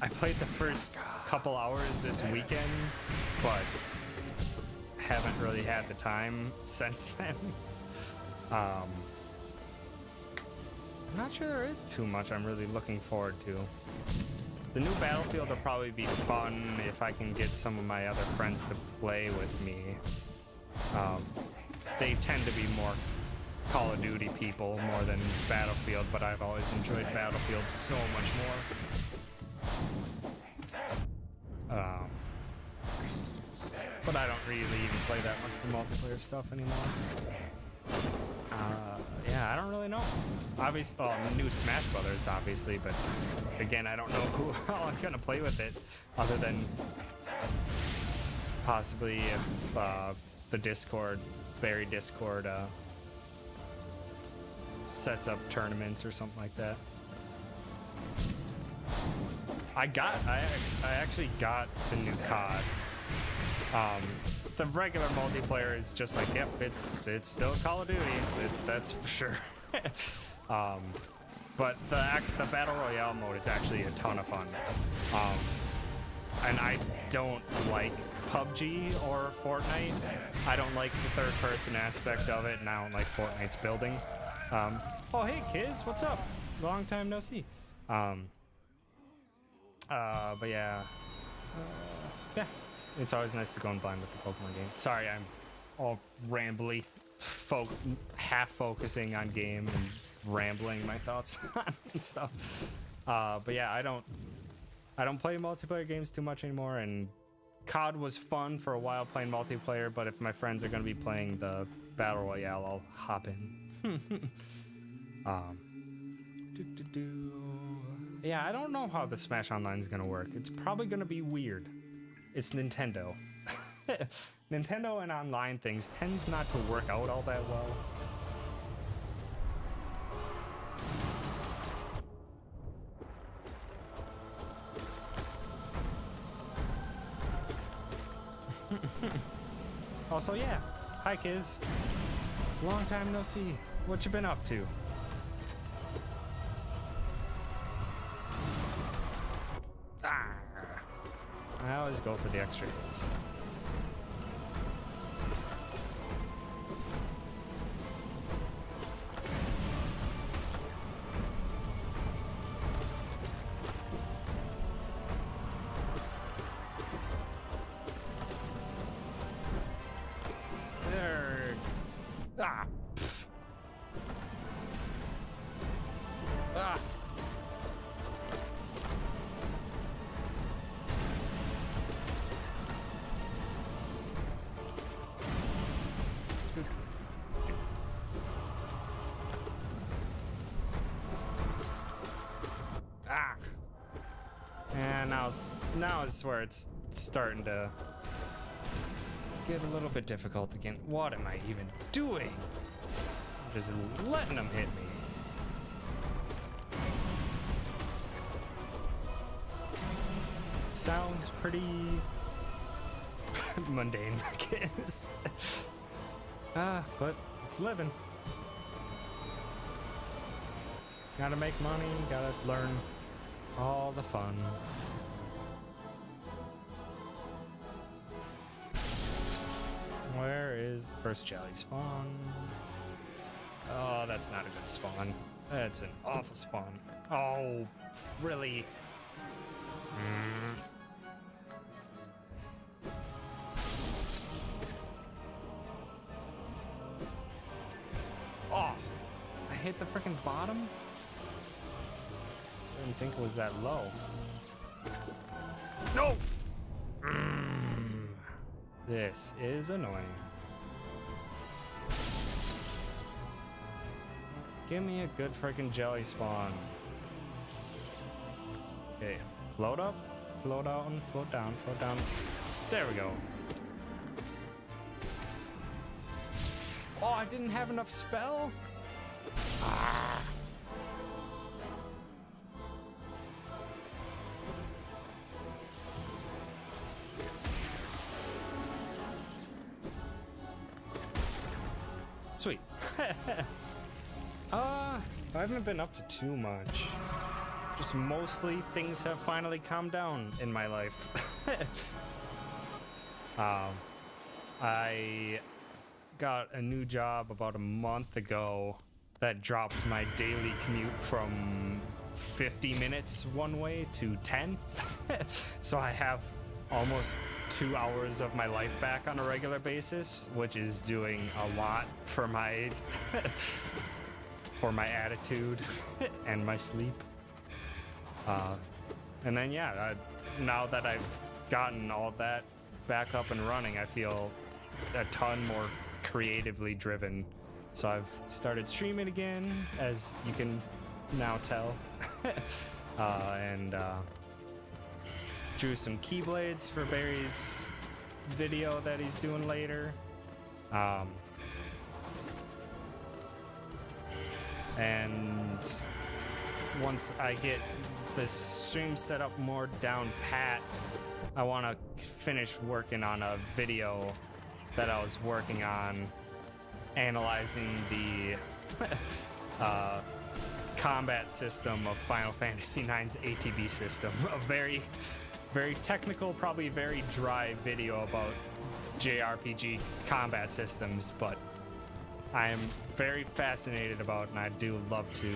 I played the first couple hours this weekend, but haven't really had the time since then. I'm not sure there is too much I'm really looking forward to. The new Battlefield will probably be fun if I can get some of my other friends to play with me. They tend to be more Call of Duty people more than Battlefield, but I've always enjoyed Battlefield so much more. But I don't really even play that much of the multiplayer stuff anymore. Yeah, I don't really know. Obviously, well, new Smash Brothers, obviously, but again, I don't know how I'm gonna play with it, other than possibly if the Discord, Barry Discord, sets up tournaments or something like that. I actually got the new COD. The regular multiplayer is just like, yep, it's still Call of Duty. That's for sure. But the Battle Royale mode is actually a ton of fun. And I don't like PUBG or Fortnite. I don't like the third-person aspect of it, and I don't like Fortnite's building. Oh, hey, Kiz, what's up? Long time no see. But yeah. Yeah, it's always nice to go and blind with the Pokemon games. Sorry, I'm all rambly, half focusing on game and rambling my thoughts on and stuff. But yeah, I don't play multiplayer games too much anymore, and COD was fun for a while playing multiplayer, but if my friends are going to be playing the Battle Royale, I'll hop in. Yeah, I don't know how the Smash Online is going to work. It's probably going to be weird. It's Nintendo. Nintendo and online things tends not to work out all that well. Also, yeah. Hi, kids. Long time no see. What you been up to? Ah. I always go for the extra hits. Ah. Pff. Ah. Ah. And now is where it's starting to get a little bit difficult again. What am I even doing? I'm just letting them hit me. Sounds pretty mundane, I guess. But it's living. Gotta make money, gotta learn all the fun. Where is the first jelly spawn? Oh, that's not a good spawn. That's an awful spawn. Oh, really? Oh, I hit the freaking bottom? I didn't think it was that low. No! This is annoying. Give me a good freaking jelly spawn. Okay, float up, float down, float down, float down. There we go. Oh, I didn't have enough spell? Ah. Sweet. I haven't been up to too much. Just mostly things have finally calmed down in my life. I got a new job about a month ago that dropped my daily commute from 50 minutes one way to 10. So I have almost 2 hours of my life back on a regular basis, which is doing a lot for my for my attitude and my sleep. And then yeah, now that I've gotten all that back up and running, I feel a ton more creatively driven. So I've started streaming again, as you can now tell. And drew some keyblades for Barry's video that he's doing And once I get this stream set up more down pat, I want to finish working on a video that I was working on analyzing the combat system of Final Fantasy IX's ATB system. A very, very technical, probably very dry video about JRPG combat systems, but I am very fascinated about, and I do love to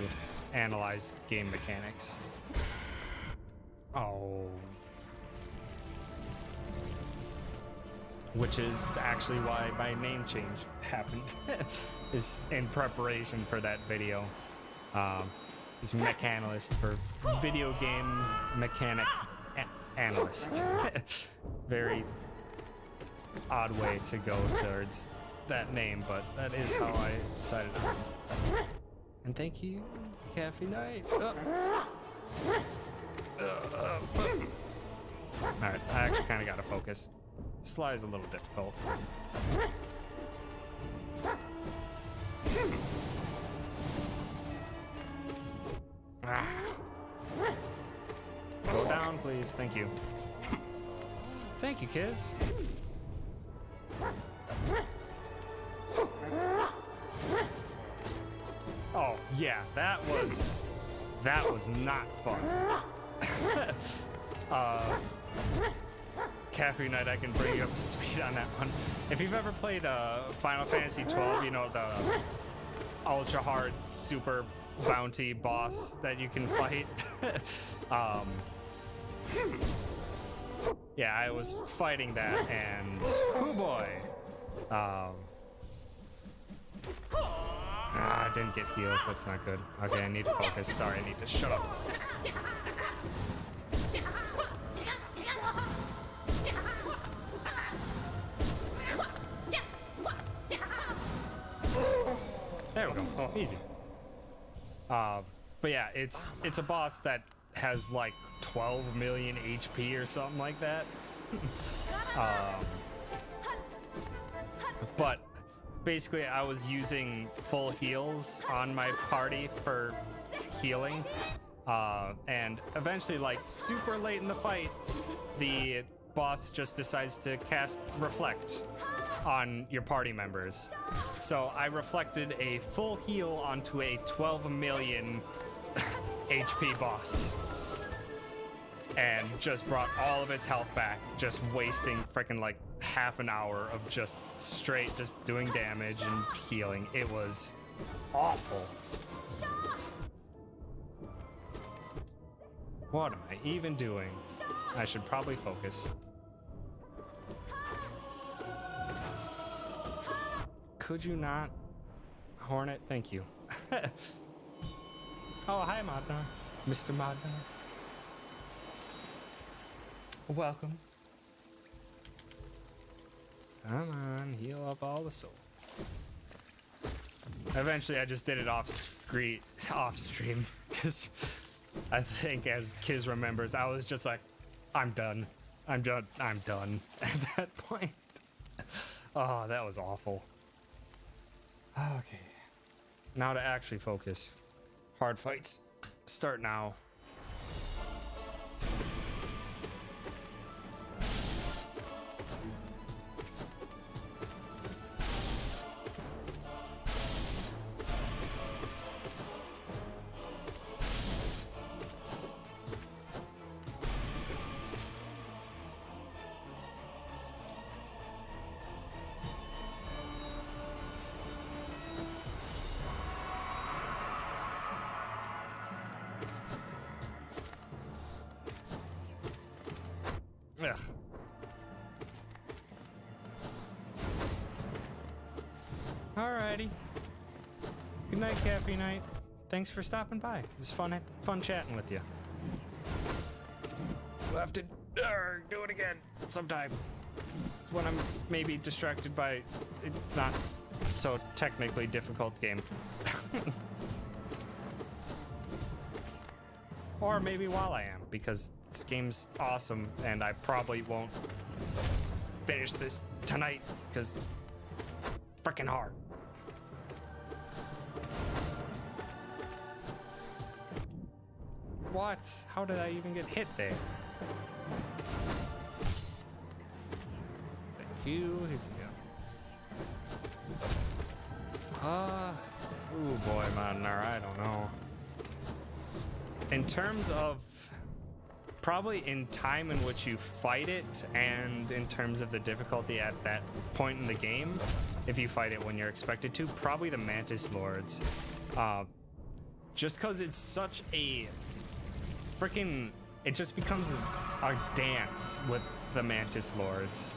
analyze game mechanics. Oh. Which is actually why my name change happened, is in preparation for that video. Is mechanalyst for video game mechanic analyst. Very odd way to go towards that name, but that is how I decided on it. And thank you, Cafe Night. Alright, I actually kind of got to focus. Sly is a little difficult. Go down, please. Thank you. Thank you, Kiz. Oh, yeah, that was not fun. Cafe Night, I can bring you up to speed on that one. If you've ever played Final Fantasy 12, you know, the ultra hard super bounty boss that you can fight. Yeah, I was fighting that, and oh boy, I didn't get heals. That's not good. Okay, I need to focus. Sorry, I need to shut up. There we go. Oh, easy. But yeah, it's a boss that has like 12 million HP or something like that. But basically, I was using full heals on my party for healing, and eventually, like super late in the fight, the boss just decides to cast Reflect on your party members. So I reflected a full heal onto a 12 million HP boss and just brought all of its health back, just wasting freaking like half an hour of just straight just doing damage and healing. It was awful. What am I even doing? I should probably focus. Could you not? Hornet, thank you. Oh, hi, Madna. Mr. Madna. Welcome. Come on, heal up all the soul. Eventually, I just did it off stream, because I think, as Kiz remembers, I was just like, I'm done. I'm done at that point. Oh, that was awful. Okay. Now to actually focus. Hard fights start now. Ugh. Alrighty. Good night, Cafe Night. Thanks for stopping by. It was fun chatting with you. We'll have to do it again sometime when I'm maybe distracted by a not so technically difficult game. Or maybe while I am, because this game's awesome and I probably won't finish this tonight because freaking hard. What? How did I even get hit there? Thank you. Here's the go. Oh boy, Madnar, I don't know. In terms of probably in time in which you fight it and in terms of the difficulty at that point in the game, if you fight it when you're expected to, probably the Mantis Lords. Just because it's such a freaking, it just becomes a dance with the Mantis Lords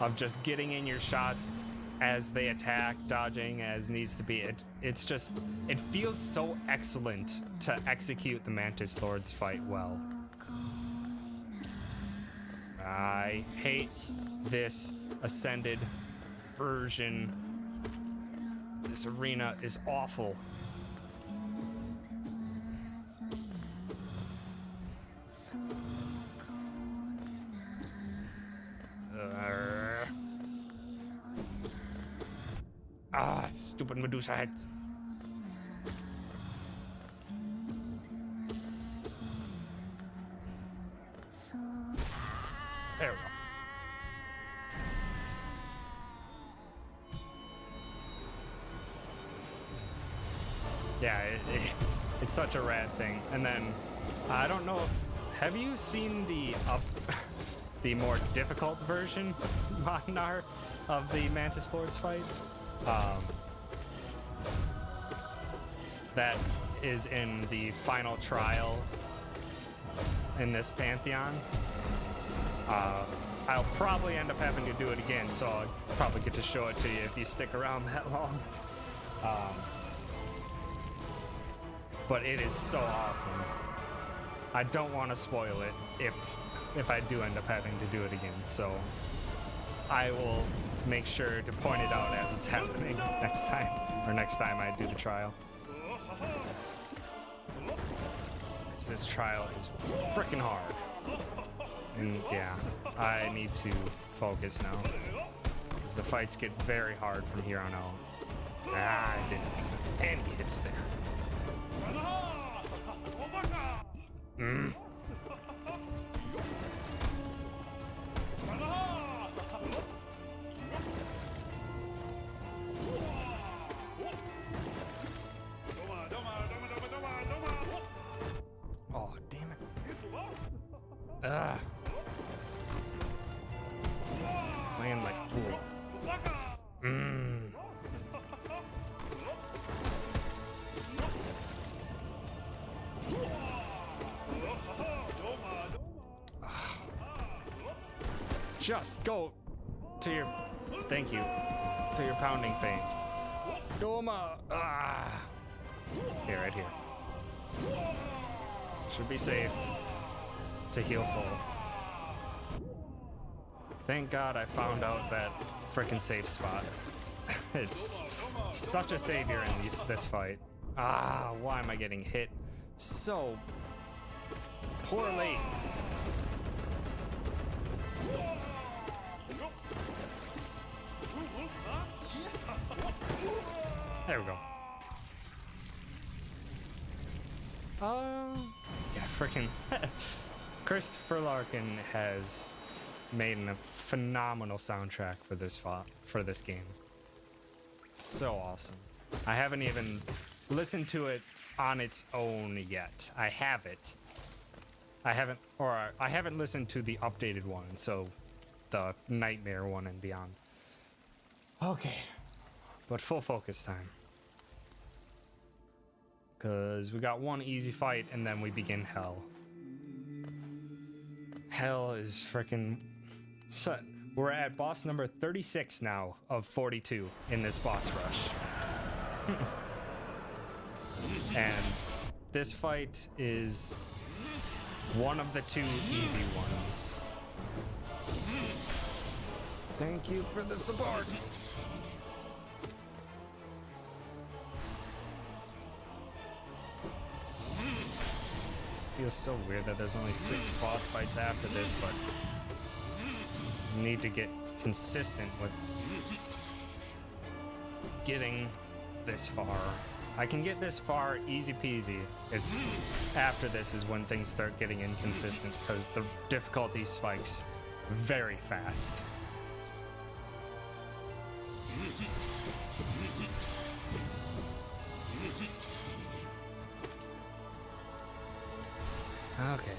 of just getting in your shots as they attack, dodging as needs to be. It's just, it feels so excellent to execute the Mantis Lords fight well. I hate this ascended version. This arena is awful. Stupid Medusa heads. There we go. Yeah, it's such a rad thing. And then, I don't know if, have you seen the more difficult version, Magnar, of the Mantis Lords fight? That is in the final trial in this Pantheon. I'll probably end up having to do it again, so I'll probably get to show it to you if you stick around that long. But it is so awesome. I don't want to spoil it if I do end up having to do it again, so I will make sure to point it out as it's happening next time I do the trial. Because this trial is freaking hard. And yeah, I need to focus now. Because the fights get very hard from here on out. I didn't make any hits there. Oh, damn it. Playing like fool. Just go to your, thank you, to your pounding feint. Doma! Here, right here. Should be safe to heal full. Thank God I found out that frickin' safe spot. It's such a savior in this fight. Why am I getting hit so poorly? There we go. Yeah, freaking Christopher Larkin has made a phenomenal soundtrack for this game. So awesome. I haven't even listened to it on its own yet. I have it. I haven't listened to the updated one, so the Nightmare one and beyond. Okay, but full focus time. Because we got one easy fight and then we begin hell. Hell is freaking... We're at boss number 36 now of 42 in this boss rush. And this fight is one of the two easy ones. Thank you for the support. Feels so weird that there's only 6 boss fights after this, but need to get consistent with getting this far. I can get this far easy peasy. It's after this is when things start getting inconsistent because the difficulty spikes very fast. Okay.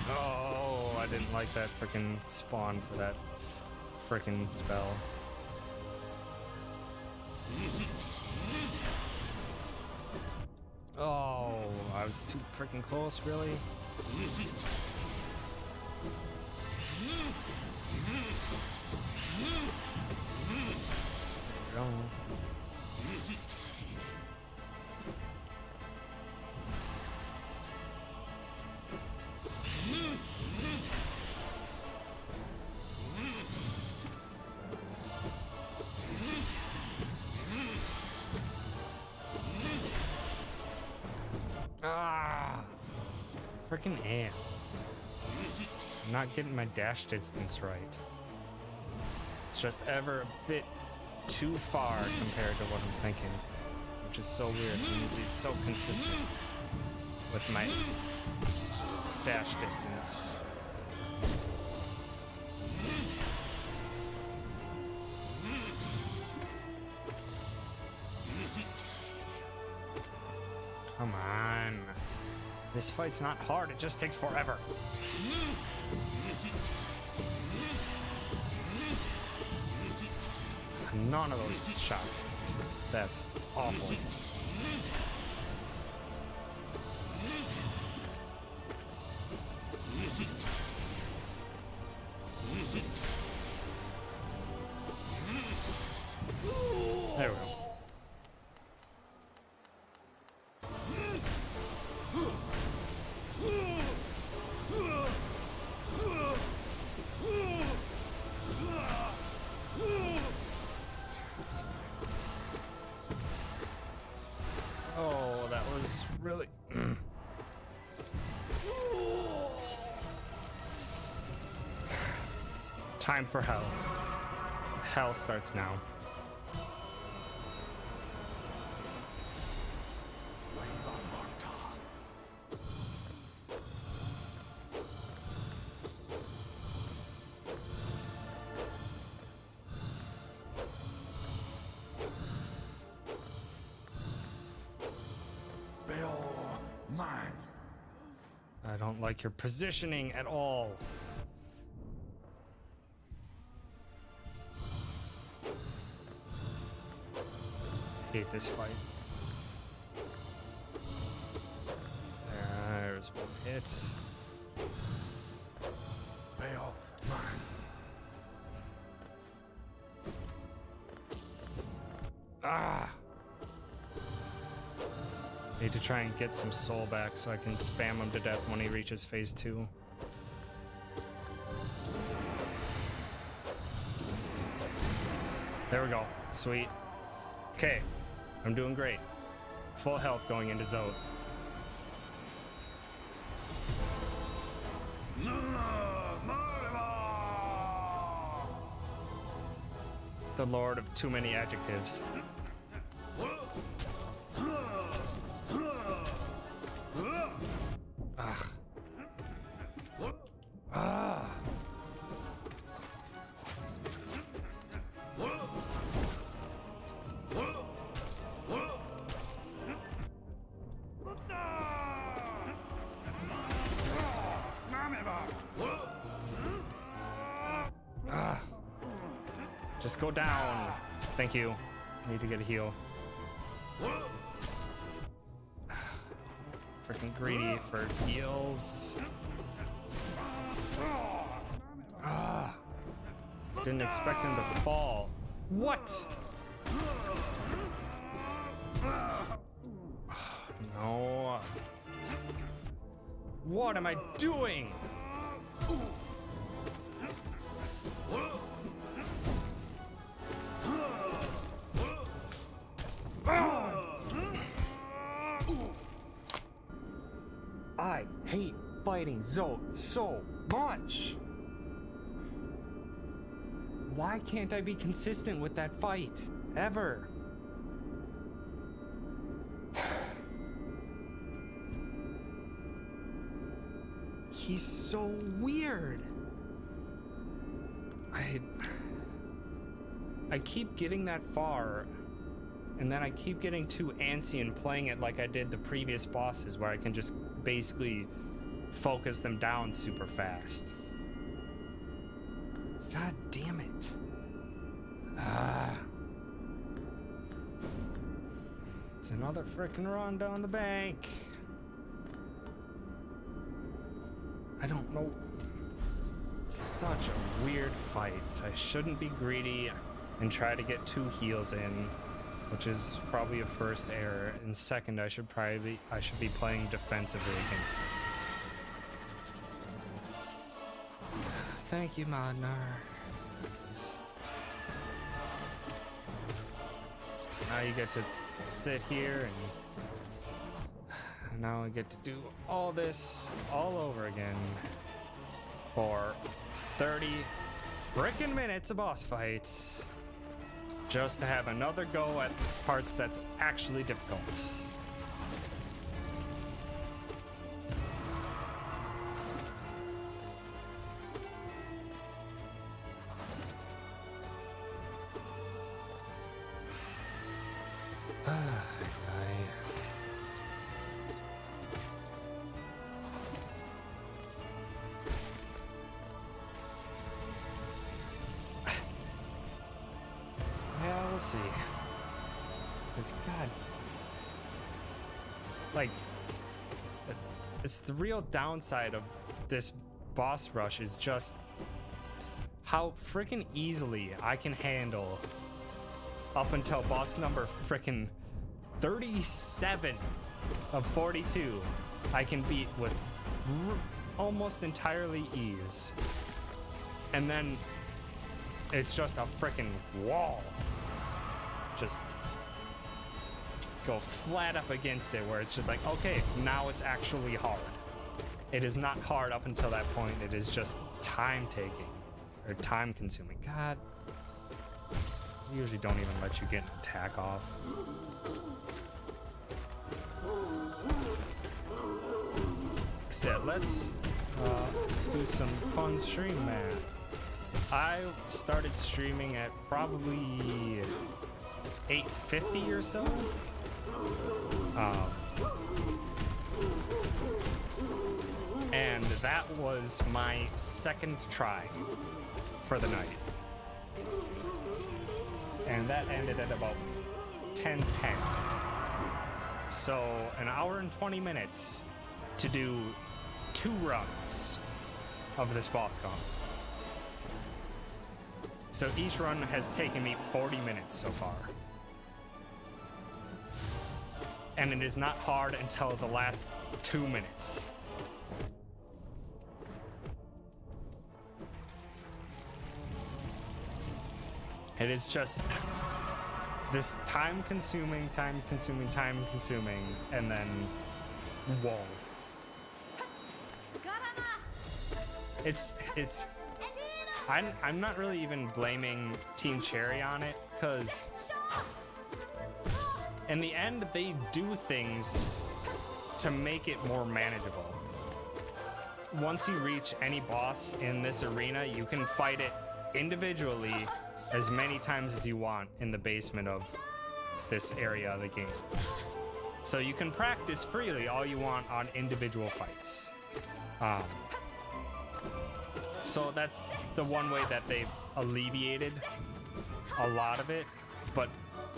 Oh, I didn't like that freaking spawn for that freaking spell. Oh, I was too freaking close, really? There we go. Ah, freaking am. I'm not getting my dash distance right. It's just ever a bit too far compared to what I'm thinking, which is so weird. I'm usually so consistent with my dash distance. Come on. This fight's not hard, it just takes forever. None of those shots hit. That's awful. There we go. Oh, that was really... Time for hell. Hell starts now. I don't like your positioning at all. Hate this fight. There's one hit. Bail mine. Ah! Need to try and get some soul back so I can spam him to death when he reaches phase 2. There we go. Sweet. Okay. I'm doing great. Full health going into Zode. The Lord of too many adjectives. Ugh. Ah. Ah. Just go down. Thank you. Need to get a heal. Freaking greedy for heals. Ah. Didn't expect him to fall. What? No. What am I doing? fighting Zod so much. Why can't I be consistent with that fight? Ever? He's so weird. I keep getting that far, and then I keep getting too antsy and playing it like I did the previous bosses, where I can just basically focus them down super fast. God damn it. It's another frickin' run down the bank. I don't know. It's such a weird fight. I shouldn't be greedy and try to get 2 heals in, which is probably a first error. And second, I should be playing defensively against it. Thank you, Modnar. Now you get to sit here, and now I get to do all this all over again for 30 frickin' minutes of boss fights, just to have another go at parts that's actually difficult. Yeah, we'll see. It's God. Like, it's the real downside of this boss rush is just how freaking easily I can handle up until boss number freaking 37 of 42. I can beat with almost entirely ease. And then it's just a freaking wall. Just go flat up against it, where it's just like, okay, now it's actually hard. It is not hard up until that point. It is just time taking or time consuming. God, I usually don't even let you get an attack off. So let's do some fun stream math. I started streaming at probably 8:50 or so. And that was my second try for the night. And that ended at about 10:10. So an hour and 20 minutes to do 2 runs of this boss comp. So each run has taken me 40 minutes so far. And it is not hard until the last 2 minutes. It is just this time consuming, and then whoa. It's I'm not really even blaming Team Cherry on it, because in the end they do things to make it more manageable. Once you reach any boss in this arena, you can fight it individually as many times as you want in the basement of this area of the game. So you can practice freely all you want on individual fights. So that's the one way that they've alleviated a lot of it. But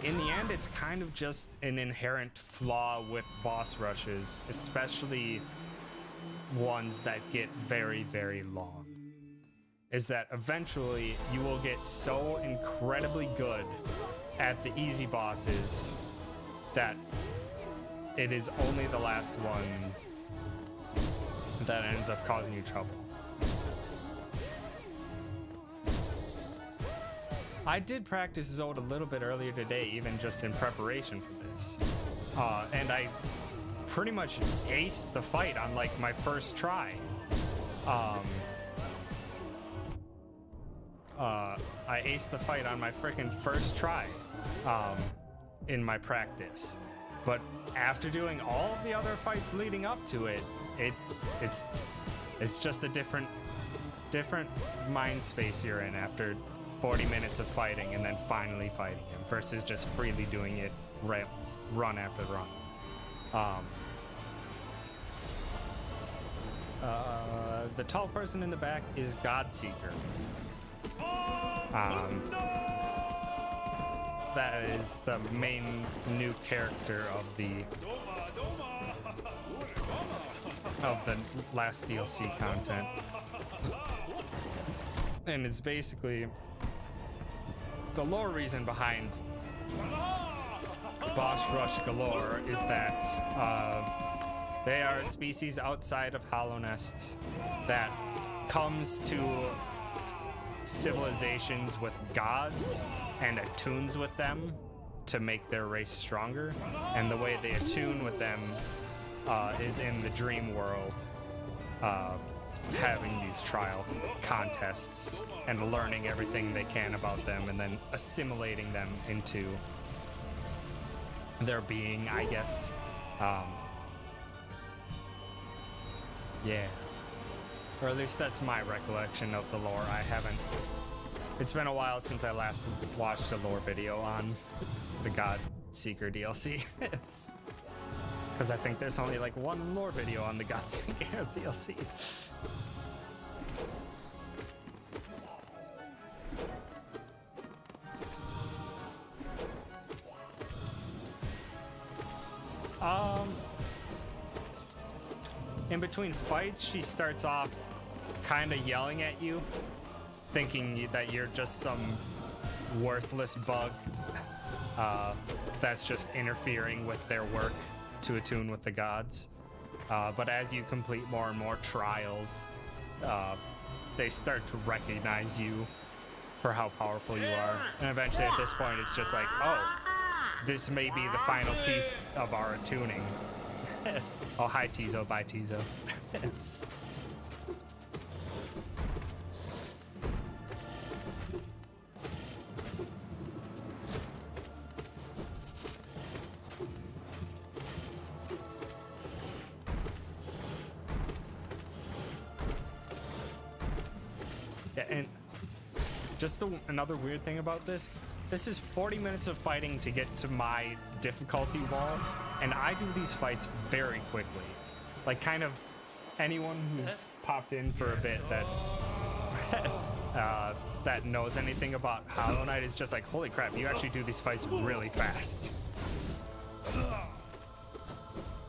in the end, it's kind of just an inherent flaw with boss rushes, especially ones that get very, very long, is that eventually you will get so incredibly good at the easy bosses that it is only the last one that ends up causing you trouble. I did practice Zod a little bit earlier today, even just in preparation for this. And I pretty much aced the fight on like my first try. I aced the fight on my freaking first try in my practice. But after doing all of the other fights leading up to it, it's just a different mind space you're in after 40 minutes of fighting and then finally fighting him versus just freely doing it run after run. The tall person in the back is Godseeker. That is the main new character of the last DLC content. And it's basically the lore reason behind Boss Rush Galore is that they are a species outside of Hallownest that comes to civilizations with gods and attunes with them to make their race stronger. And the way they attune with them is in the dream world, having these trial contests and learning everything they can about them and then assimilating them into their being, I guess. Yeah. Or at least that's my recollection of the lore. It's been a while since I last watched a lore video on the Godseeker DLC. Because I think there's only like one lore video on the Godseeker DLC. In between fights, she starts off kind of yelling at you, thinking that you're just some worthless bug that's just interfering with their work to attune with the gods. But as you complete more and more trials, they start to recognize you for how powerful you are. And eventually at this point, it's just like, oh, this may be the final piece of our attuning. Oh, hi, Tizo. Bye, Tizo. Yeah, and just another weird thing about this is 40 minutes of fighting to get to my difficulty wall, and I do these fights very quickly. Like, kind of anyone who's popped in for a bit that that knows anything about Hollow Knight is just like, holy crap, you actually do these fights really fast.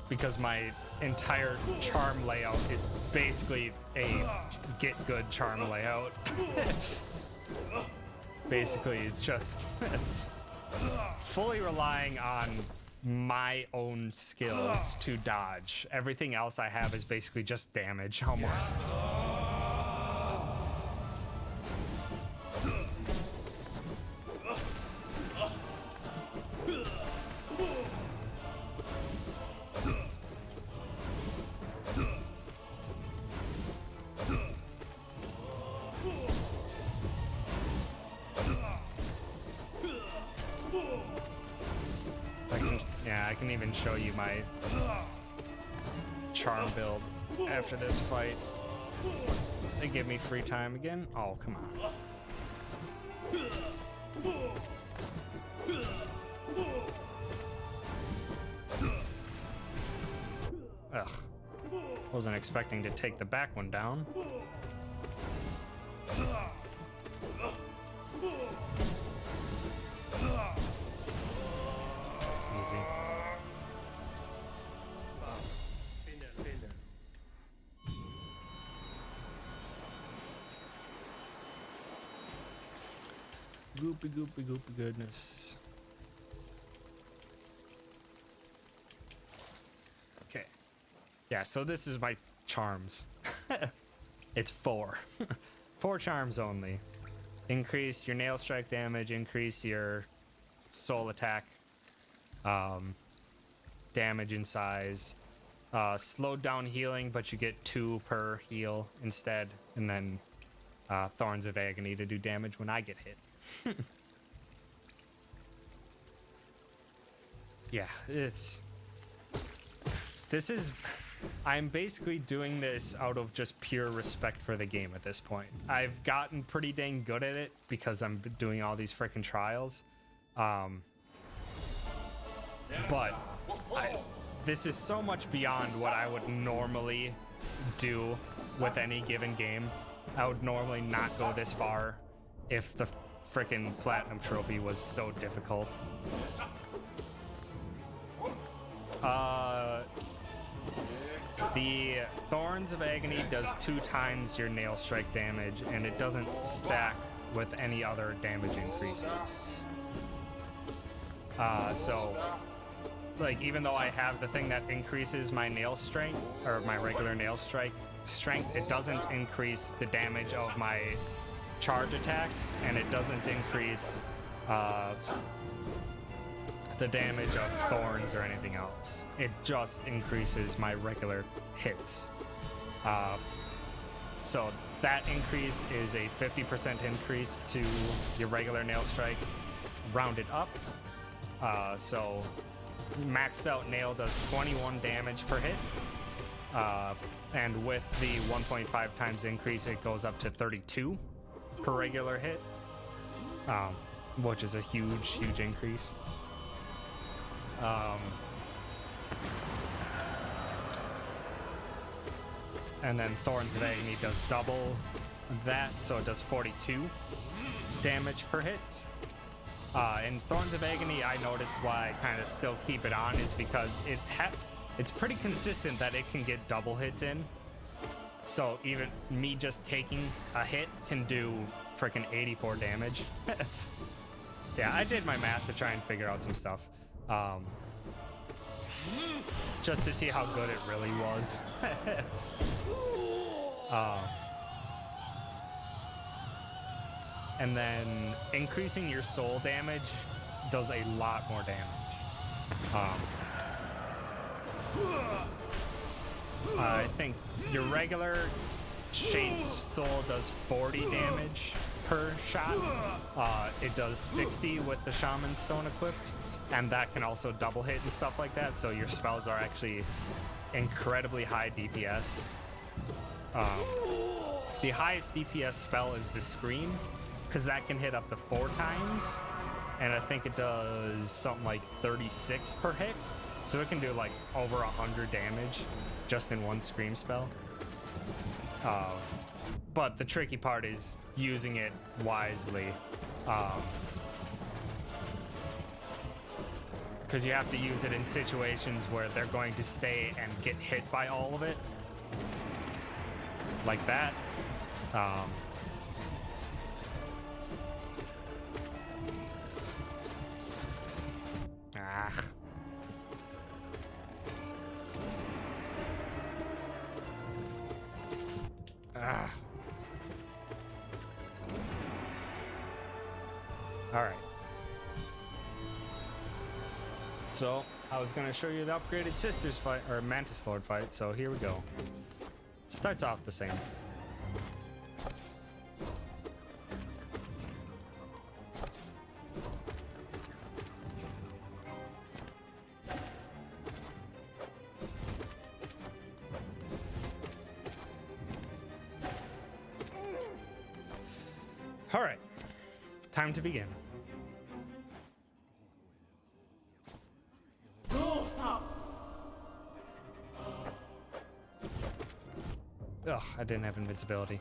Because my entire charm layout is basically a get good charm layout. Basically, it's just fully relying on my own skills to dodge. Everything else I have is basically just damage, almost. I can even show you my charm build after this fight. They give me free time again? Oh, come on. Ugh. Wasn't expecting to take the back one down. Easy. Goopy, goopy, goopy goodness. Okay. Yeah, so this is my charms. It's 4. 4 charms only. Increase your nail strike damage, increase your soul attack damage in size, slowed down healing, but you get 2 per heal instead, and then Thorns of Agony to do damage when I get hit. Yeah, I'm basically doing this out of just pure respect for the game at this point. I've gotten pretty dang good at it because I'm doing all these freaking trials. But this is so much beyond what I would normally do with any given game. I would normally not go this far if the freaking Platinum Trophy was so difficult. The Thorns of Agony does 2 times your nail strike damage, and it doesn't stack with any other damage increases. So, like, even though I have the thing that increases my nail strength, or my regular nail strike strength, it doesn't increase the damage of my charge attacks, and it doesn't increase the damage of thorns or anything else. It just increases my regular hits. So that increase is a 50% increase to your regular nail strike, rounded up. So maxed out nail does 21 damage per hit. And with the 1.5 times increase, it goes up to 32 per regular hit, which is a huge increase. And then Thorns of Agony does double that, so it does 42 damage per hit. In Thorns of Agony, I noticed why I kind of still keep it on is because it's pretty consistent that it can get double hits in. So even me just taking a hit can do freaking 84 damage. Yeah, I did my math to try and figure out some stuff. Just to see how good it really was. And then increasing your soul damage does a lot more damage. I think your regular Shade's Soul does 40 damage per shot. It does 60 with the Shaman Stone equipped, and that can also double hit and stuff like that, so your spells are actually incredibly high DPS. The highest DPS spell is the Scream, because that can hit up to 4 times, and I think it does something like 36 per hit, so it can do like over 100 damage just in one Scream spell. But the tricky part is using it wisely, because you have to use it in situations where they're going to stay and get hit by all of it, like that. All right. So I was gonna show you the upgraded Sisters fight, or Mantis Lord fight, so here we go. Starts off the same. All right, time to begin. Ugh, I didn't have invincibility.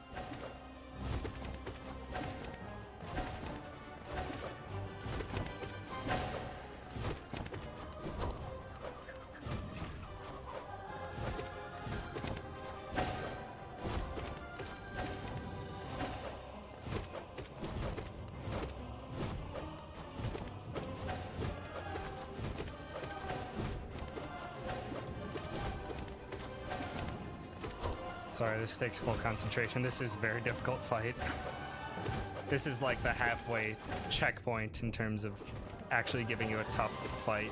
Sorry, this takes full concentration. This is a very difficult fight. This is like the halfway checkpoint in terms of actually giving you a tough fight.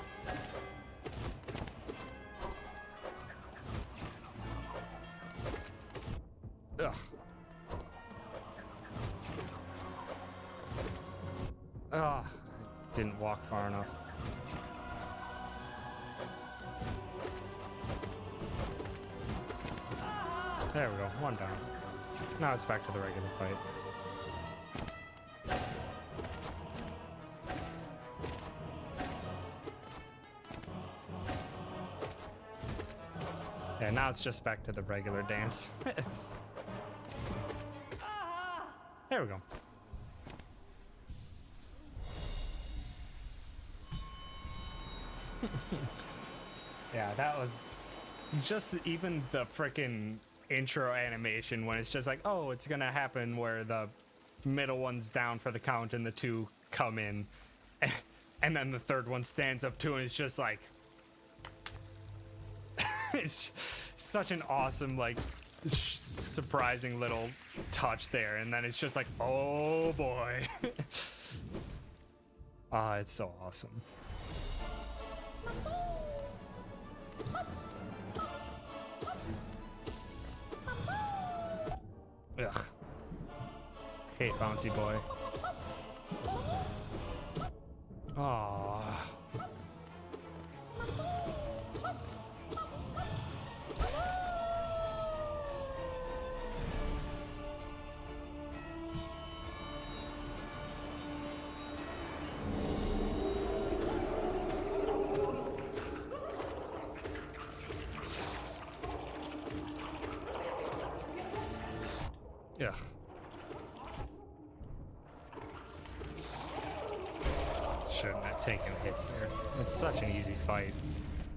Ugh. Ah, I didn't walk far enough. There we go, one down. Now it's back to the regular fight. Yeah, now it's just back to the regular dance. There we go. Yeah, that was just even the frickin' intro animation when it's just like, oh, it's gonna happen where the middle one's down for the count and the two come in, and then the third one stands up too, and it's just like, it's such an awesome, like, surprising little touch there, and then it's just like, oh boy. Ah, it's so awesome. Ugh. Hate bouncy boy. Aww. Ugh. Shouldn't have taken hits there. It's such an easy fight.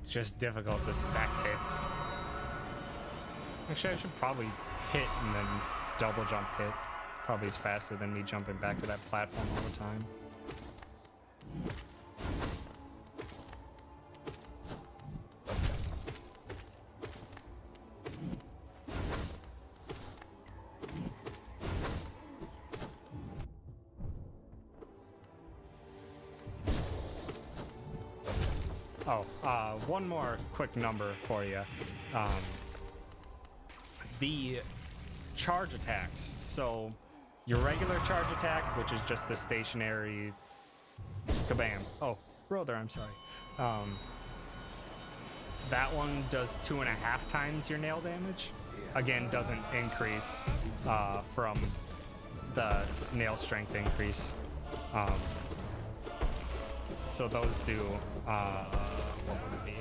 It's just difficult to stack hits. Actually, I should probably hit and then double jump hit. Probably is faster than me jumping back to that platform all the time. Oh, one more quick number for you. The charge attacks. So your regular charge attack, which is just the stationary kabam. Oh, brother, I'm sorry. That one does 2.5 times your nail damage. Again, doesn't increase from the nail strength increase. So those do, what would it be?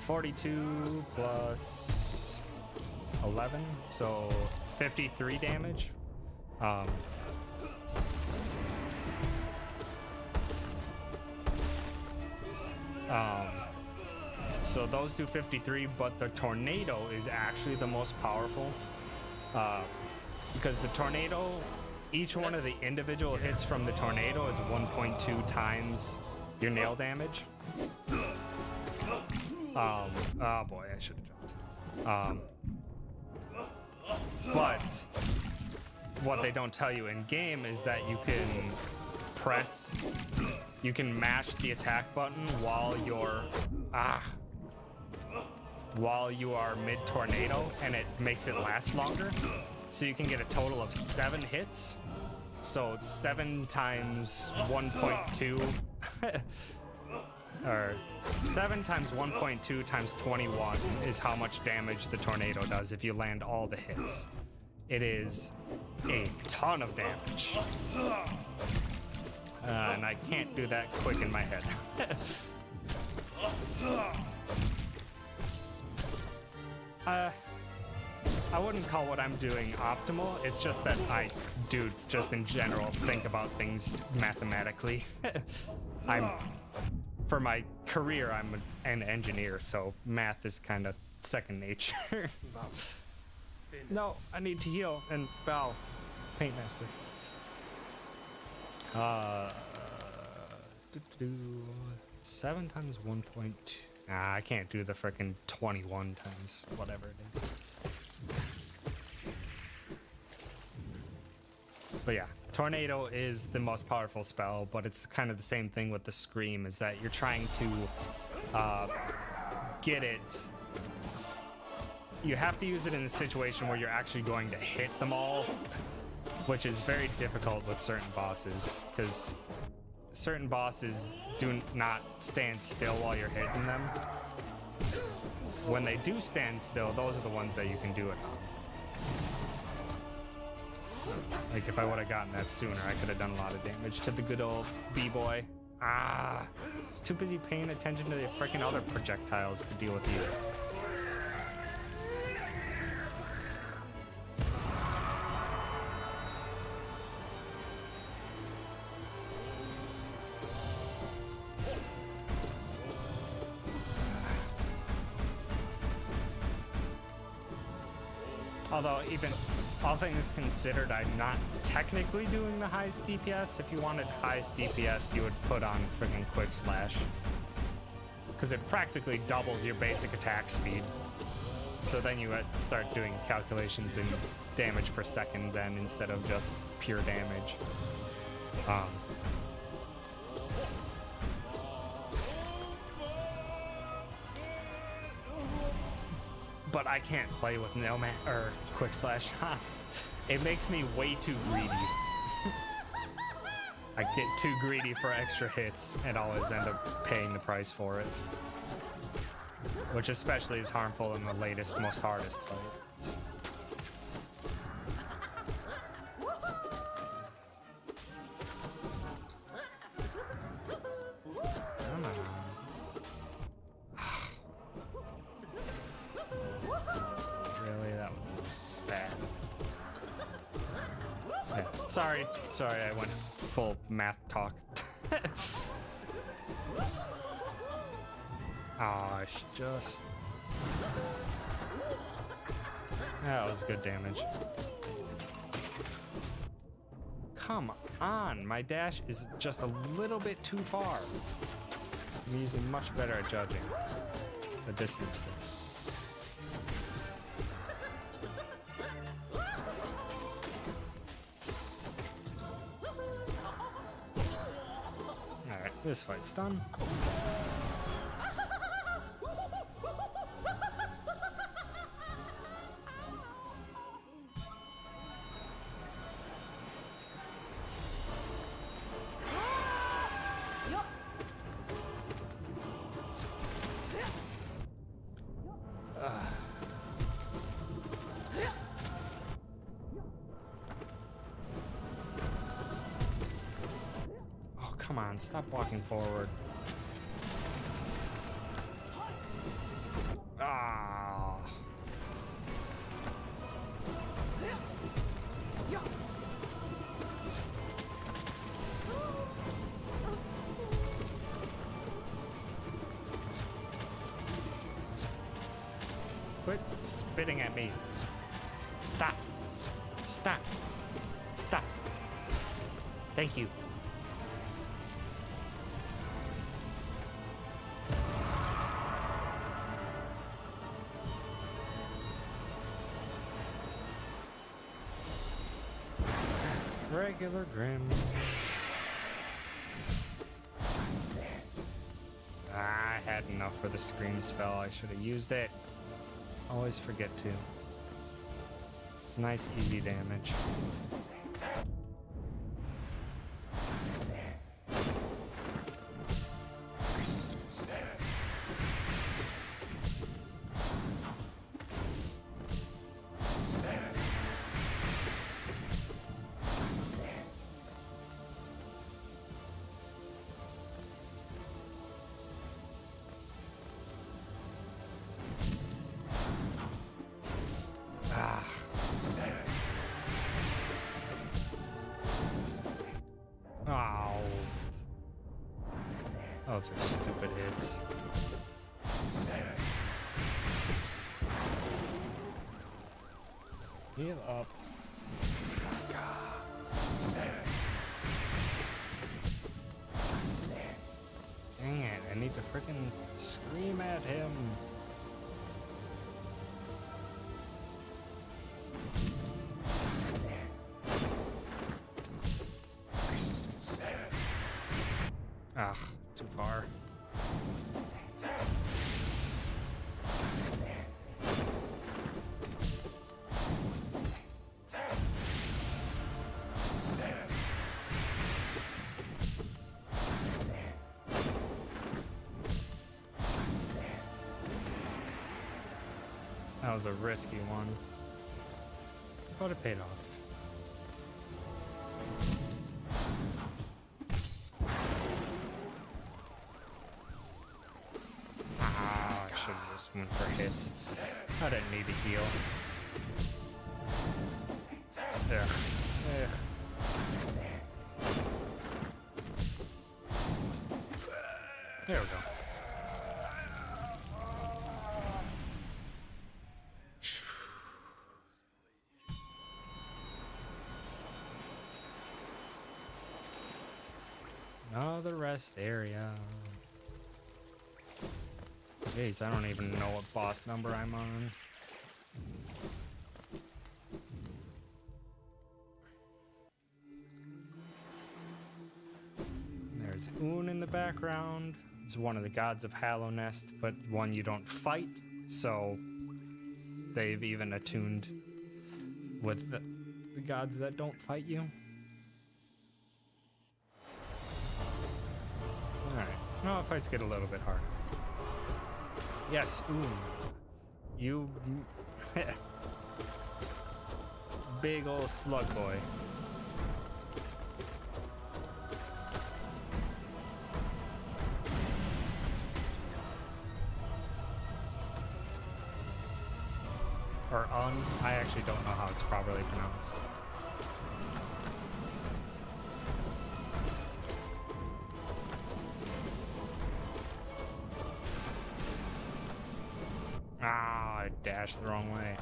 42 plus 11, so 53 damage. So those do 53, but the tornado is actually the most powerful. Because the tornado, each one of the individual hits from the tornado is 1.2 times your nail damage. Oh boy, I should have jumped. But what they don't tell you in game is that you can mash the attack button while you are mid tornado, and it makes it last longer. So you can get a total of 7 hits. So 7 times 1.2, or 7 times 1.2 times 21 is how much damage the tornado does if you land all the hits. It is a ton of damage. And I can't do that quick in my head. I wouldn't call what I'm doing optimal. It's just that I do, just in general, think about things mathematically. For my career, I'm an engineer, so math is kind of second nature. No, I need to heal and bow. Paint master. 7 times 1.2. Nah, I can't do the frickin' 21 times whatever it is. But yeah, tornado is the most powerful spell, but it's kind of the same thing with the scream, is that you're trying to get it. you have to use it in a situation where you're actually going to hit them all, which is very difficult with certain bosses, because certain bosses do not stand still while you're hitting them. When they do stand still, those are the ones that you can do it on. Like, if I would have gotten that sooner, I could have done a lot of damage to the good old B-boy. Ah, I was too busy paying attention to the freaking other projectiles to deal with you. Although, even all things considered, I'm not technically doing the highest DPS. If you wanted highest DPS, you would put on freaking Quick Slash, because it practically doubles your basic attack speed. So then you would start doing calculations in damage per second then, instead of just pure damage. But I can't play with Nomad or Quick Slash. It makes me way too greedy. I get too greedy for extra hits and always end up paying the price for it. Which especially is harmful in the latest, most hardest fights. Sorry, I went full math talk. Oh, it's just... That was good damage. Come on, my dash is just a little bit too far. I'm using much better at judging the distance. This fight's done. Come on, stop walking forward. Ah. Quit spitting at me. Stop. Stop. Stop. Thank you. Regular Grim. I had enough for the scream spell. I should have used it. Always forget to. It's nice, easy damage. Those are stupid hits. Heal up. Dang it, I need to frickin' scream at him. Ugh, too far. was a risky one, but it paid off. Ah, I should have just went for hits. I didn't need to heal. There. There. There we go. Another rest area. Jeez, I don't even know what boss number I'm on. There's Un in the background. It's one of the gods of Hallownest, but one you don't fight, so they've even attuned with the gods that don't fight you. Alright, now fights get a little bit harder. Yes, Un. You big old slug boy. Or I actually don't know how it's properly pronounced. Ah, I dashed the wrong way.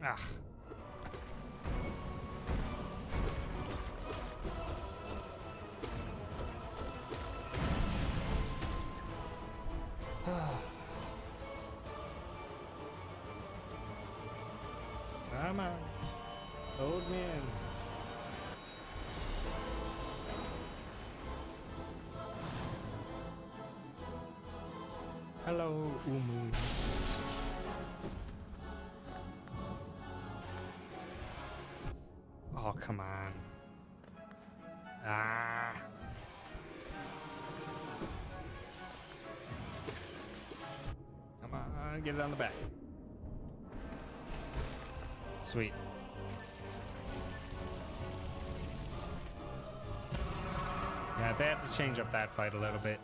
Ah. Come on. Old man. Hello, Umu. Oh, come on. Ah. Come on, get it on the back. Sweet. Yeah, they had to change up that fight a little bit.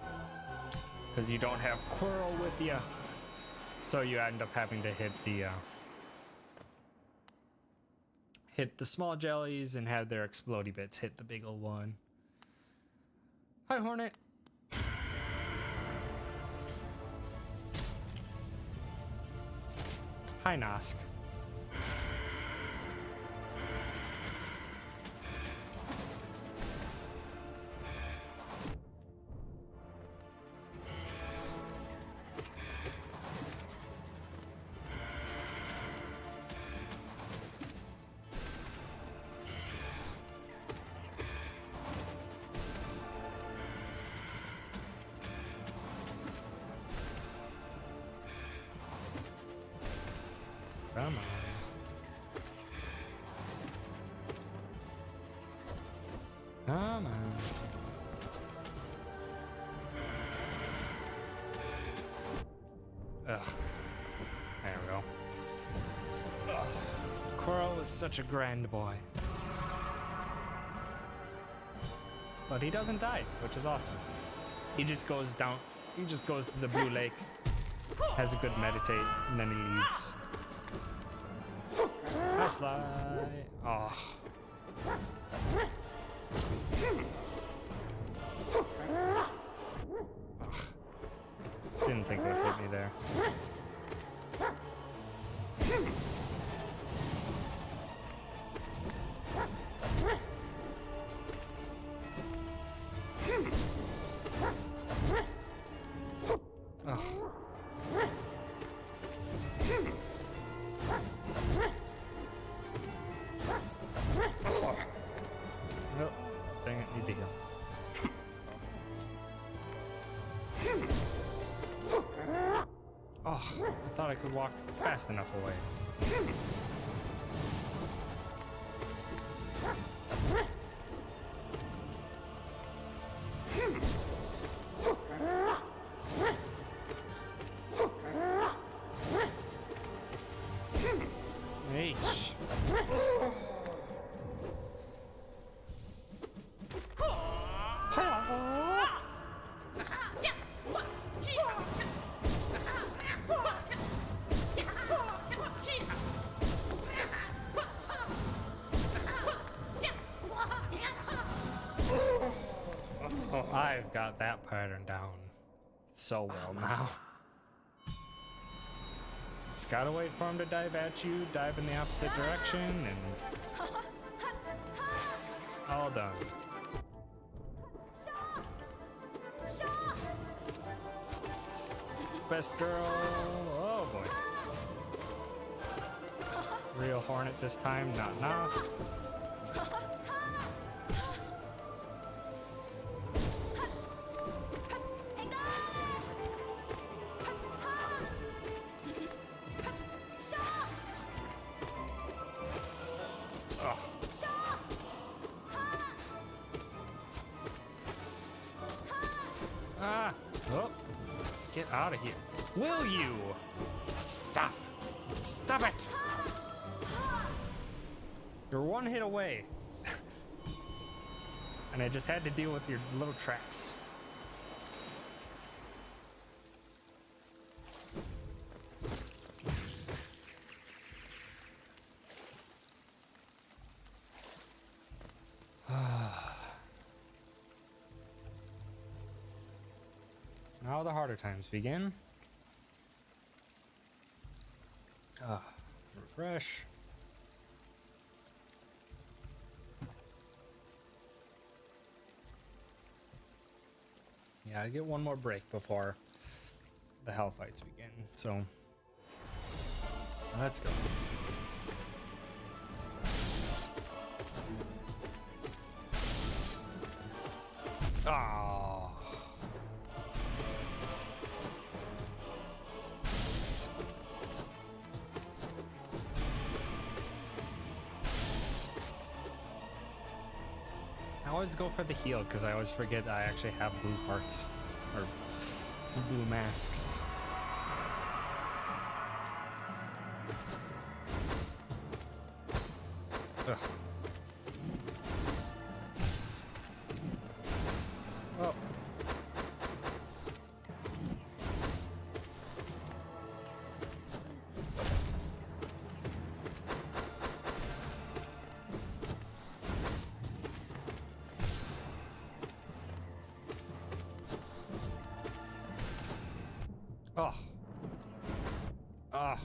Because you don't have Quirrell with you. So you end up having to hit the small jellies and have their explodey bits hit the big old one. Hi, Hornet. Hi, Nosk. Come on. Come on. Ugh. There we go. Ugh. Quirrell is such a grand boy. But he doesn't die, which is awesome. He just goes down, he just goes to the Blue Lake, has a good meditate, and then he leaves. Hi, Sly. Oh. Ugh. Didn't think it would hit me there. I thought I could walk fast enough away. H. I've got that pattern down so well now. Just gotta wait for him to dive at you, dive in the opposite direction, and all done. Best girl. Oh boy. Real hornet this time, not Nos. Ah! Oh! Get out of here. Will you? Stop! Stop it! You're one hit away. And I just had to deal with your little traps. Now the harder times begin. Refresh. Yeah, I get one more break before the hell fights begin, so let's go. Oh. I always go for the heal because I always forget I actually have blue parts or blue masks. Ugh. Oh. Oh. Ah.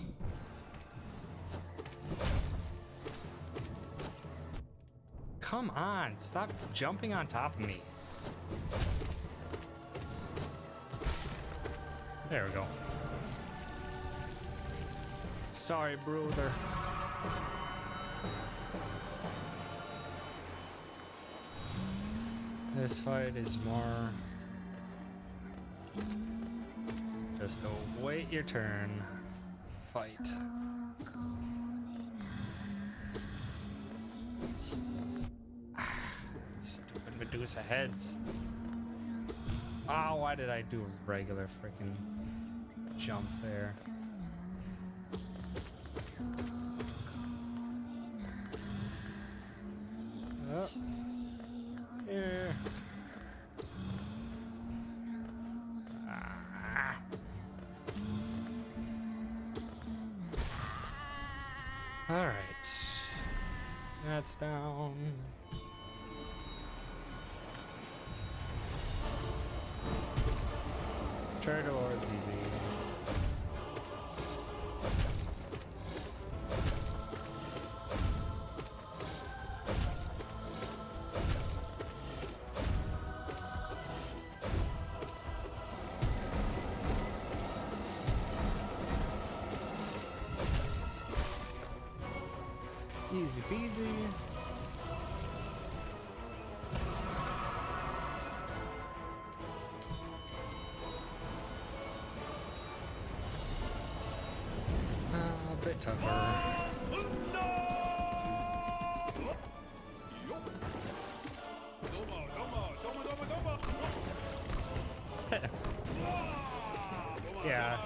Come on, stop jumping on top of me. There we go. Sorry, brother. This fight is more just a wait your turn fight. Stupid Medusa heads. Oh, why did I do a regular freaking jump there? Oh. Here. All right, that's down. Charter Lord's easy. Easy peasy. bit tougher. Yeah.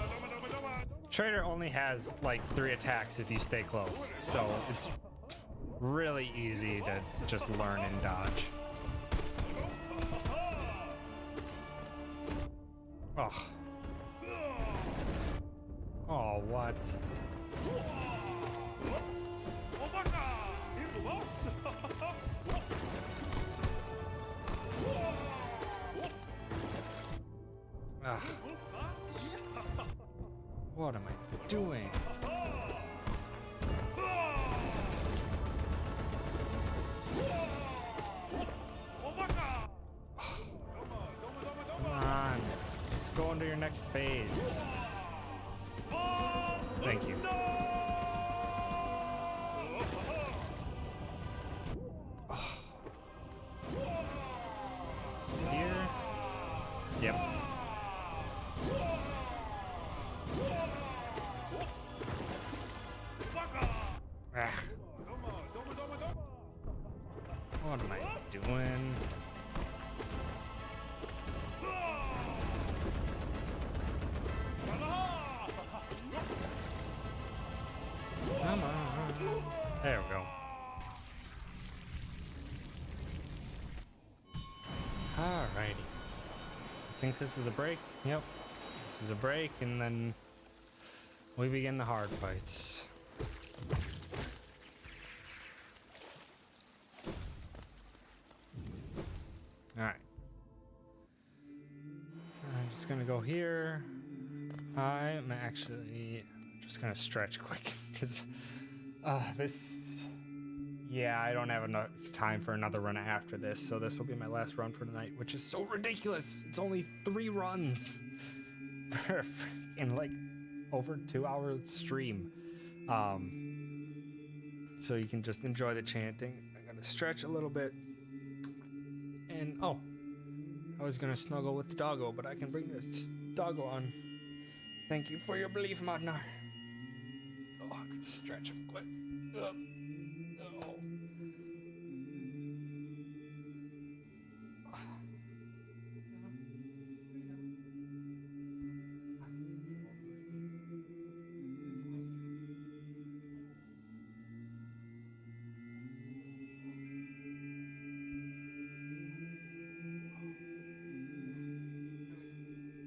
Trader only has like 3 attacks if you stay close, so it's really easy to just learn and dodge. Oh. Oh, what? Ugh. What am I doing? Come on. Let's go into your next phase. Thank you. Here? Yep. Ah. What am I doing? Come on. There we go. Alrighty. I think this is a break. Yep. This is a break, and then we begin the hard fights. Alright. I'm just gonna go here. I'm actually just gonna stretch quick because I don't have enough time for another run after this, so this will be my last run for tonight, which is so ridiculous. It's only 3 runs in like over 2-hour stream, so you can just enjoy the chanting. I'm gonna stretch a little bit, and I was gonna snuggle with the doggo, but I can bring this doggo on. Thank you for your belief, Madnar. Oh, I'm gonna stretch him quick. Oh.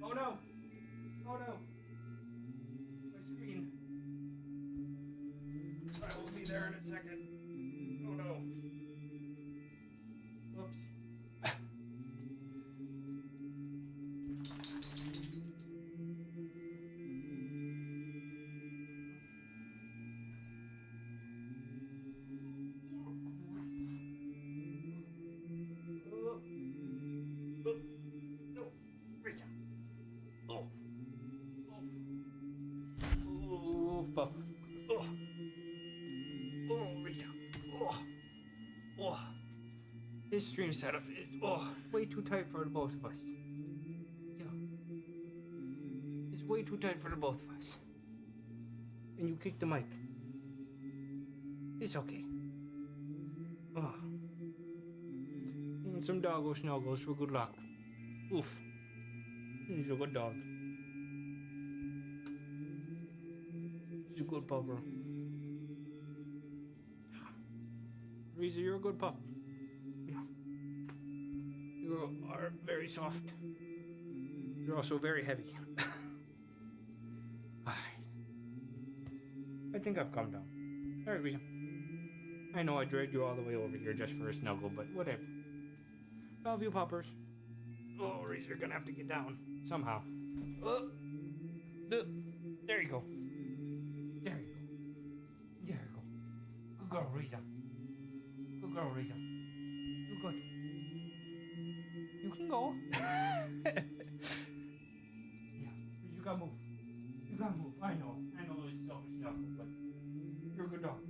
Oh no! Oh no! My screen. I will be there in a second. Oh no. Whoops. No, reach out. Oh. Oh, Papa. Oh. Oh, Rita. Oh. Oh. This stream setup is way too tight for the both of us. Yeah. It's way too tight for the both of us. And you kicked the mic. It's okay. Oh. And some doggo snuggles for good luck. Oof. He's a good dog. He's a good pupper. Reza, you're a good pup. Yeah. You are very soft. You're also very heavy. Alright. I think I've calmed down. Alright, Reza. I know I dragged you all the way over here just for a snuggle, but whatever. Love you, puppers. Oh, Reza, you're gonna have to get down. Somehow. There you go. There you go. There you go. Good girl, Reza. Good girl, Reza. You're good. You can go. Yeah, you gotta move. You gotta move. I know it's selfish enough, but you're a good dog.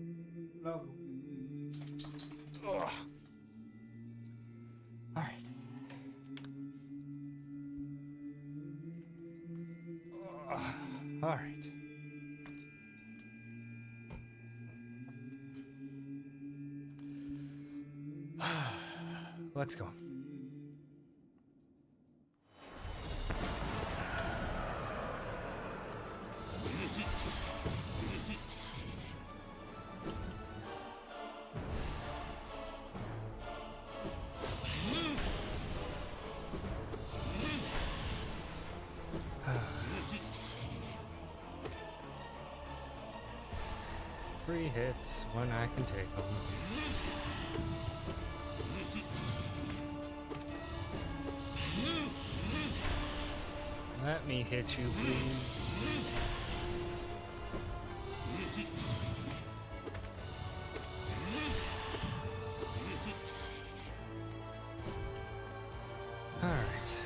Love you. Ugh. Alright. Alright. let's go. Free hits when I can take them. Let me hit you, please. All right.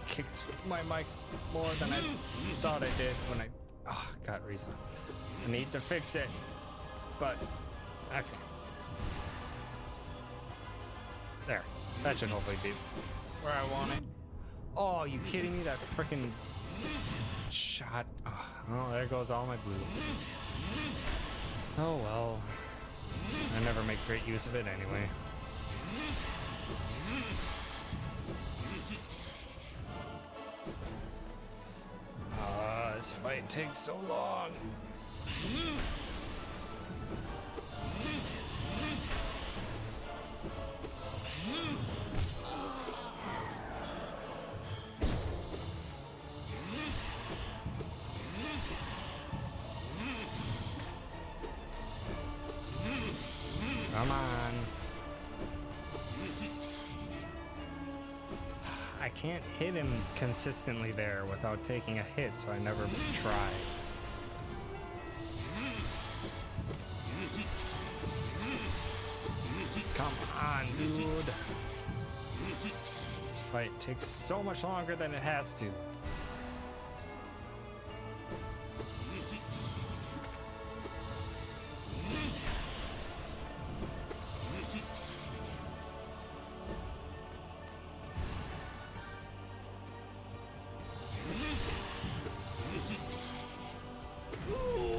Kicked my mic more than I thought I did when I got reason. I need to fix it, but okay. There, that should hopefully be where I want it. Oh, you kidding me? That freaking shot. Oh, there goes all my blue. Oh well. I never make great use of it anyway. This fight takes so long. Come on. I can't hit him consistently there without taking a hit, so I never try. Come on, dude. This fight takes so much longer than it has to.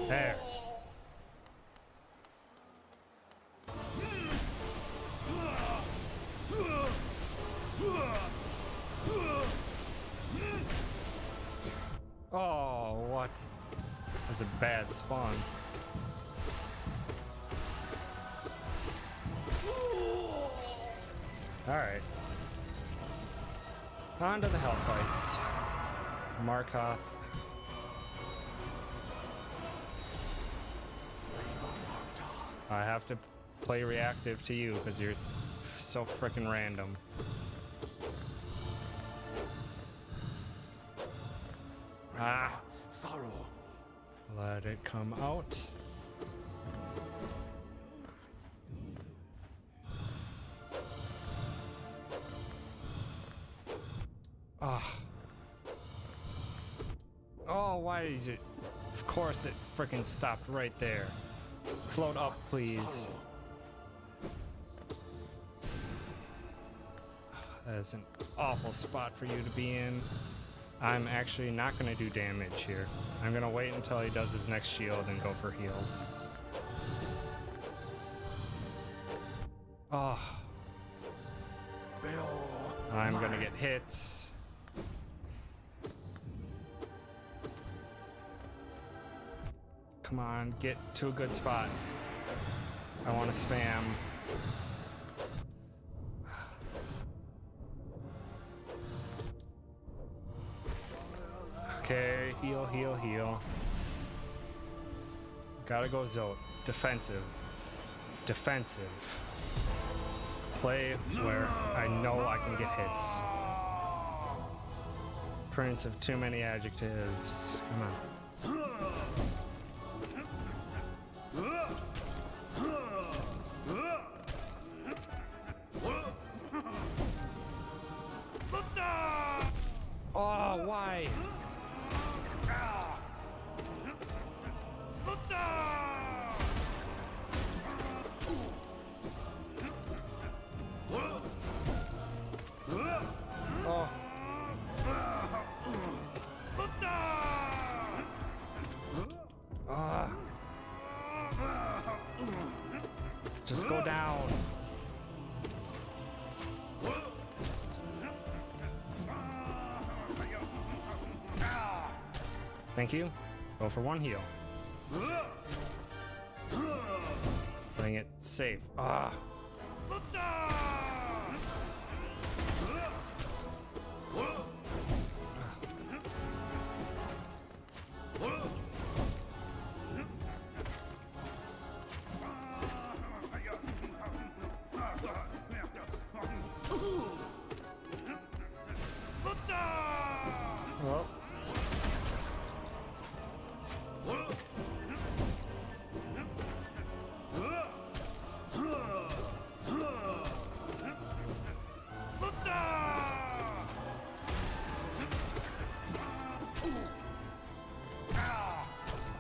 There. Oh, what? That's a bad spawn. Alright. On to the hell fights. Markov. I have to play reactive to you because you're so freaking random. Ah! Sorrow. Let it come out. Ah. Oh, why is it? Of course it freaking stopped right there. Float up, please. That's an awful spot for you to be in. I'm actually not going to do damage here. I'm going to wait until he does his next shield and go for heals. Oh. I'm going to get hit. Come on, get to a good spot. I want to spam. Okay, heal, heal, heal. Gotta go Zote. Defensive. Defensive. Play where I know I can get hits. Prince of too many adjectives. Come on. Oh, why? down. Thank you. Go for one heal. Playing it safe. Ah. Well.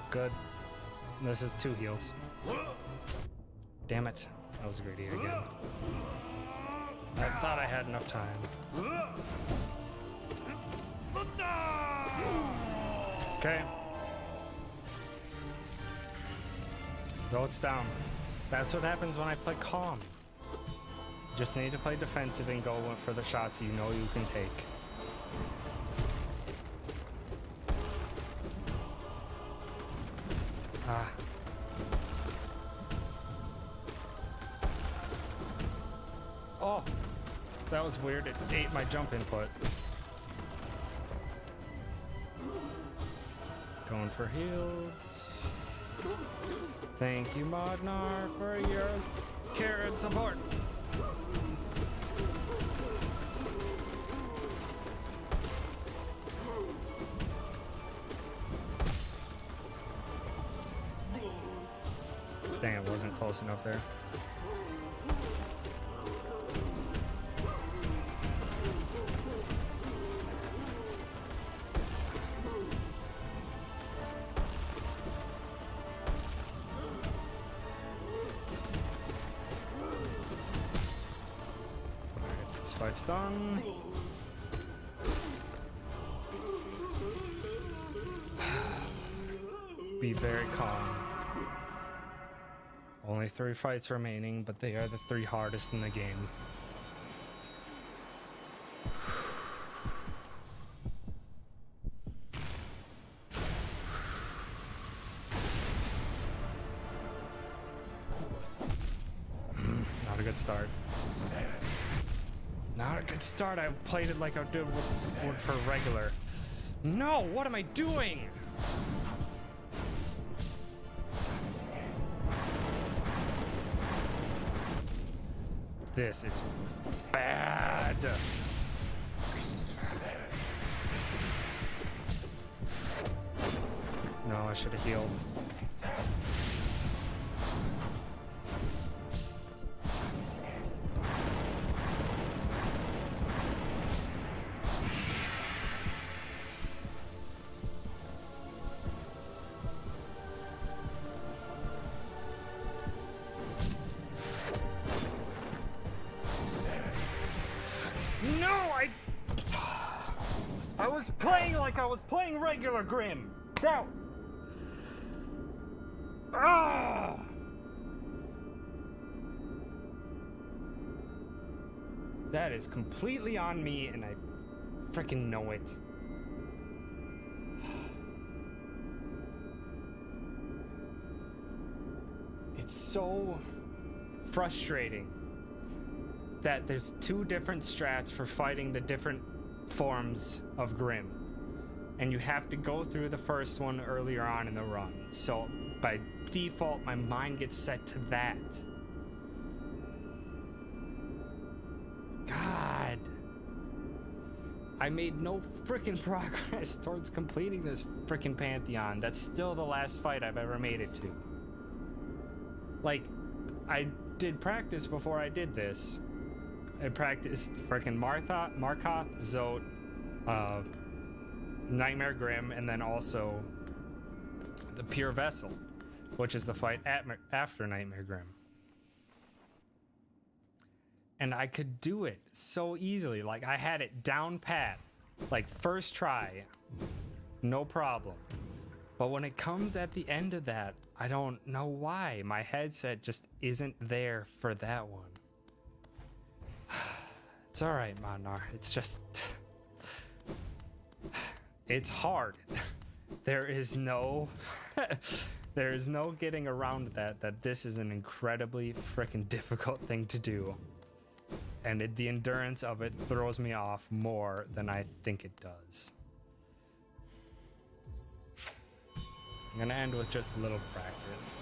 Good. This is 2 heals. Damn it. That was a great hit again. I thought I had enough time. Okay. So it's down. That's what happens when I play calm. Just need to play defensive and go for the shots you know you can take. Ah. Oh, that was weird. It ate my jump input. Going for heals. Thank you, Modnar, for your care and support. Dang, it wasn't close enough there. Alright, this fight's done. Be very calm. Only 3 fights remaining, but they are the 3 hardest in the game. Not a good start. Not a good start. I played it like I did would for regular. No, what am I doing? This is bad. No, I should have healed. I was playing like I was playing regular Grim. That. Ah! That is completely on me, and I freaking know it. It's so frustrating that there's 2 different strats for fighting the different forms of Grim, and you have to go through the first one earlier on in the run. So by default, my mind gets set to that. God, I made no freaking progress towards completing this freaking Pantheon. That's still the last fight I've ever made it to. Like, I did practice before I did this. I practiced freaking Markoth, Zote, Nightmare Grim, and then also the Pure Vessel, which is the fight after Nightmare Grim. And I could do it so easily. Like, I had it down pat, like first try, no problem. But when it comes at the end of that, I don't know why. My headset just isn't there for that one. It's alright, Manar. It's just... It's hard. There is no... There is no getting around that this is an incredibly freaking difficult thing to do. And the endurance of it throws me off more than I think it does. I'm gonna end with just a little practice.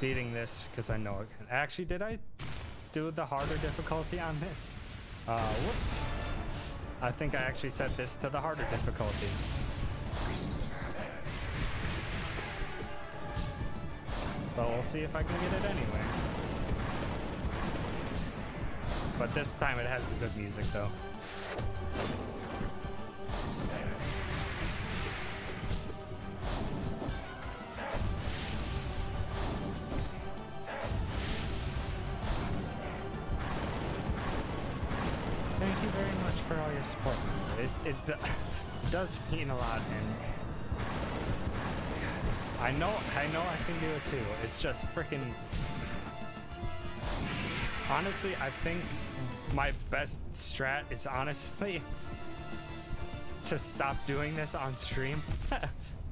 Beating this because I know it can. Actually, did I do the harder difficulty on this? Whoops. I think I actually set this to the harder difficulty. But we'll see if I can get it anyway. But this time it has the good music though. Thank you very much for all your support. It does mean a lot, and I know I can do it too. It's just freaking... Honestly, I think my best strat is honestly to stop doing this on stream.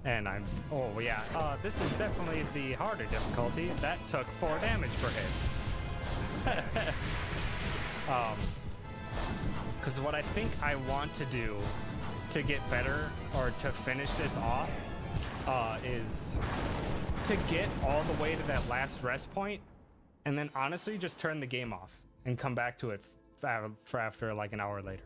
And I'm... Oh, yeah. This is definitely the harder difficulty. That took 4 damage per hit. Because what I think I want to do to get better or to finish this off is to get all the way to that last rest point and then honestly just turn the game off and come back to it for after like an hour later.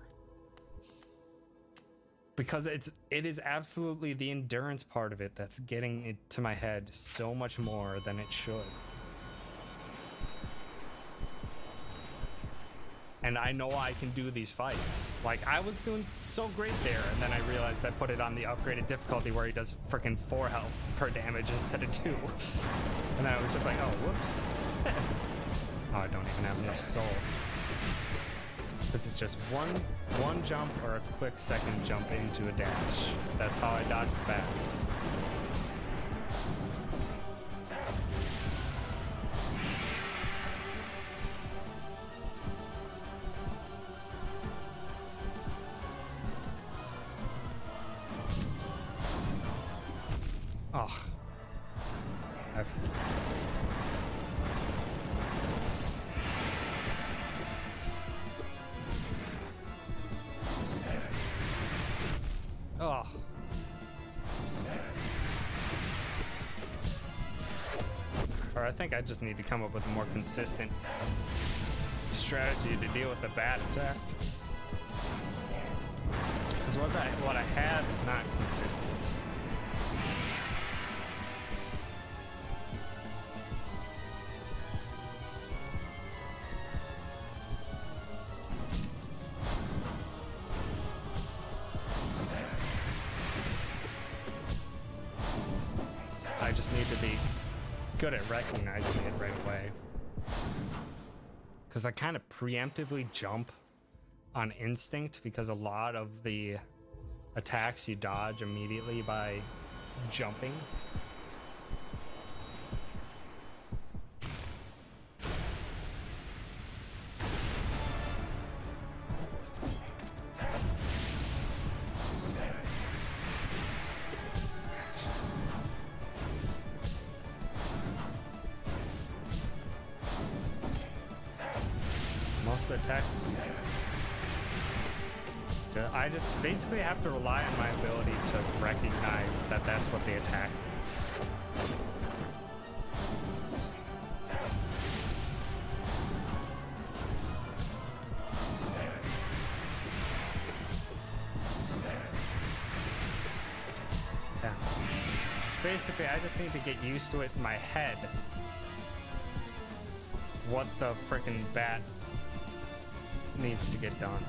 Because it is absolutely the endurance part of it that's getting it to my head so much more than it should. And I know I can do these fights. Like, I was doing so great there, and then I realized I put it on the upgraded difficulty where he does freaking 4 health per damage instead of 2. And then I was just like, oh, whoops. Oh, I don't even have enough soul. This is just one jump or a quick second jump into a dash. That's how I dodge the bats. Oh. Oh. Or I think I just need to come up with a more consistent strategy to deal with the bat attack. Because what I have is not consistent. I just need to be good at recognizing it right away. Because I kind of preemptively jump on instinct because a lot of the attacks you dodge immediately by jumping. Most of the attack. I just basically have to rely on my ability to recognize that that's what the attack is. Yeah. Just basically, I just need to get used to it in my head. What the frickin' bat needs to get done.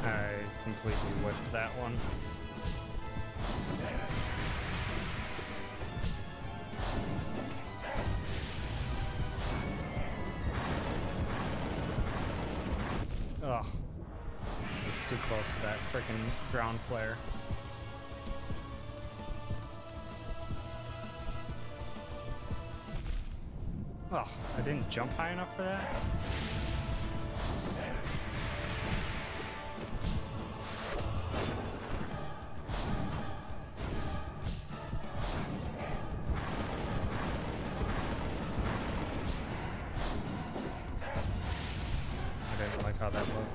I completely whiffed that one. just too close to that freaking ground flare. Oh, I didn't jump high enough for that? I didn't like how that looked.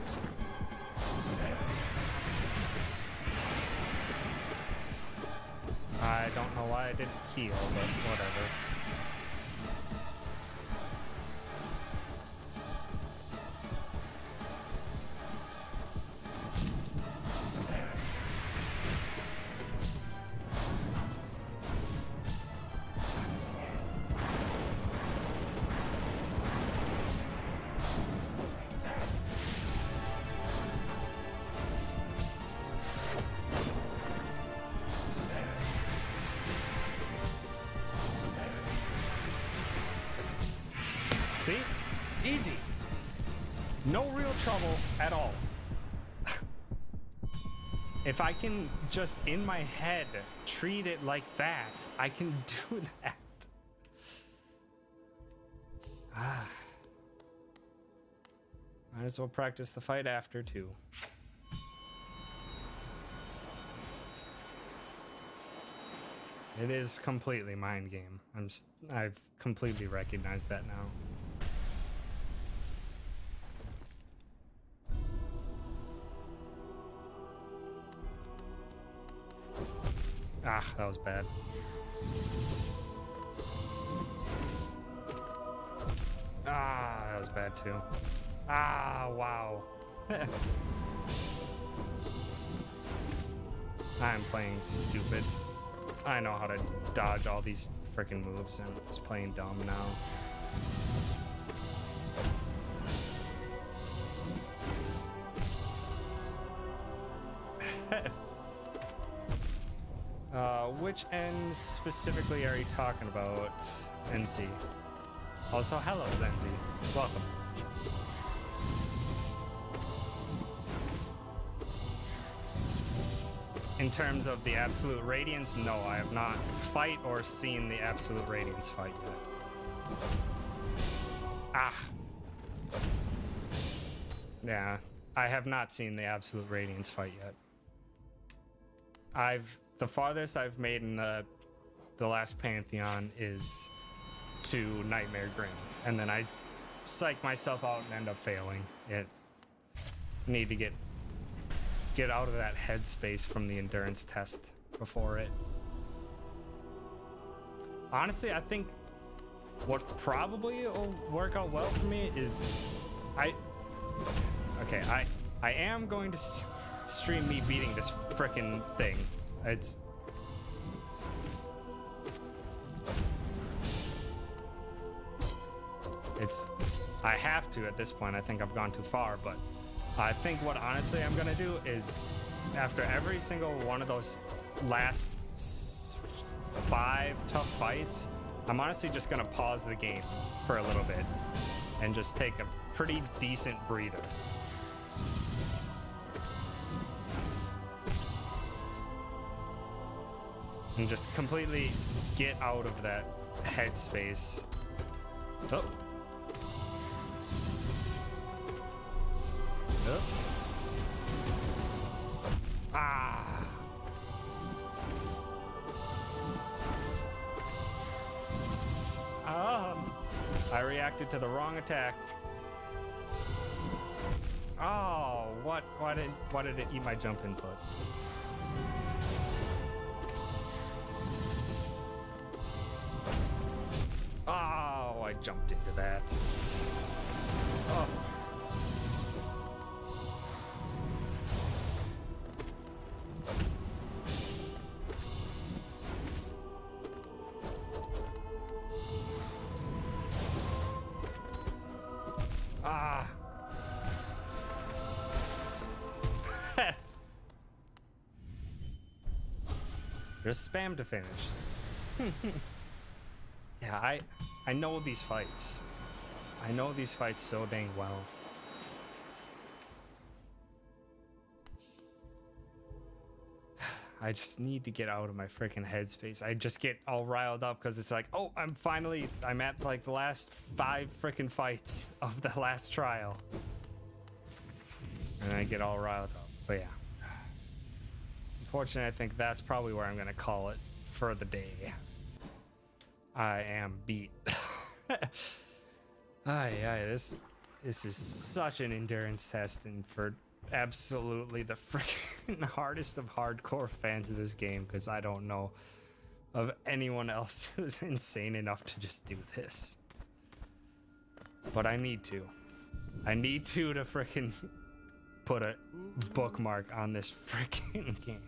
I don't know why I didn't heal, but whatever. See? Easy. No real trouble at all. If I can just in my head treat it like that, I can do that. Might as well practice the fight after too. It is completely mind game. I've completely recognized that now. Ah, that was bad. Ah, that was bad too. Ah, wow. I'm playing stupid. I know how to dodge all these freaking moves and I'm just playing dumb now. Which end specifically are you talking about, NC? Also, hello, Lindsay. Welcome. In terms of the Absolute Radiance, no, I have not fight or seen the Absolute Radiance fight yet. Ah. Yeah, I have not seen the Absolute Radiance fight yet. The farthest I've made in the last Pantheon is to Nightmare Grim, and then I psych myself out and end up failing. Need to get out of that headspace from the endurance test before it. Honestly, I think what probably will work out well for me is I am going to stream me beating this frickin' thing. I have to at this point. I think I've gone too far, but I think what honestly I'm gonna do is after every single one of those last 5 tough fights, I'm honestly just gonna pause the game for a little bit and just take a pretty decent breather. And just completely get out of that headspace. Oh. Oh. Ah. I reacted to the wrong attack. Oh, what? Why did it eat my jump input? Oh, I jumped into that. Oh. Ah. Just spam to finish. Yeah, I know these fights. I know these fights so dang well. I just need to get out of my freaking headspace. I just get all riled up because it's like, oh, I'm at like the last 5 freaking fights of the last trial. And I get all riled up. But yeah. Unfortunately, I think that's probably where I'm going to call it for the day. I am beat. This is such an endurance test, and for absolutely the freaking hardest of hardcore fans of this game, because I don't know of anyone else who's insane enough to just do this. But I need to. I need to freaking put a bookmark on this freaking game.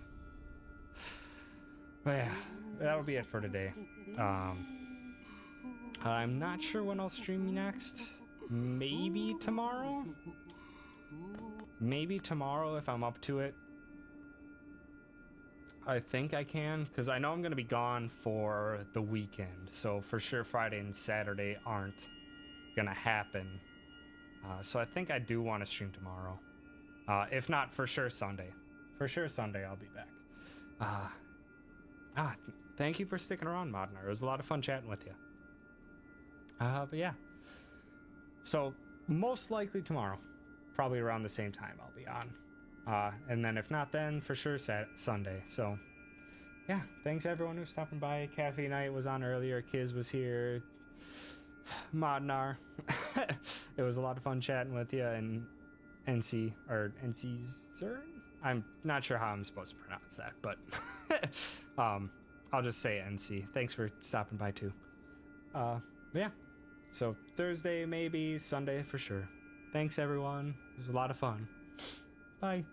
But yeah, that'll be it for today. I'm not sure when I'll stream next. Maybe tomorrow? Maybe tomorrow if I'm up to it. I think I can, because I know I'm going to be gone for the weekend. So for sure Friday and Saturday aren't going to happen. So I think I do want to stream tomorrow. If not, for sure Sunday. For sure Sunday I'll be back. Thank you for sticking around, Modnar. It was a lot of fun chatting with you. But yeah. So most likely tomorrow. Probably around the same time I'll be on. And then if not then, for sure Sunday. So yeah, thanks everyone who's stopping by. Cafe Night was on earlier. Kiz was here. Modnar. It was a lot of fun chatting with you. And NC, or NC's Zern? I'm not sure how I'm supposed to pronounce that, but I'll just say NC. Thanks for stopping by too. Yeah. So Thursday maybe, Sunday for sure. Thanks everyone. It was a lot of fun. Bye.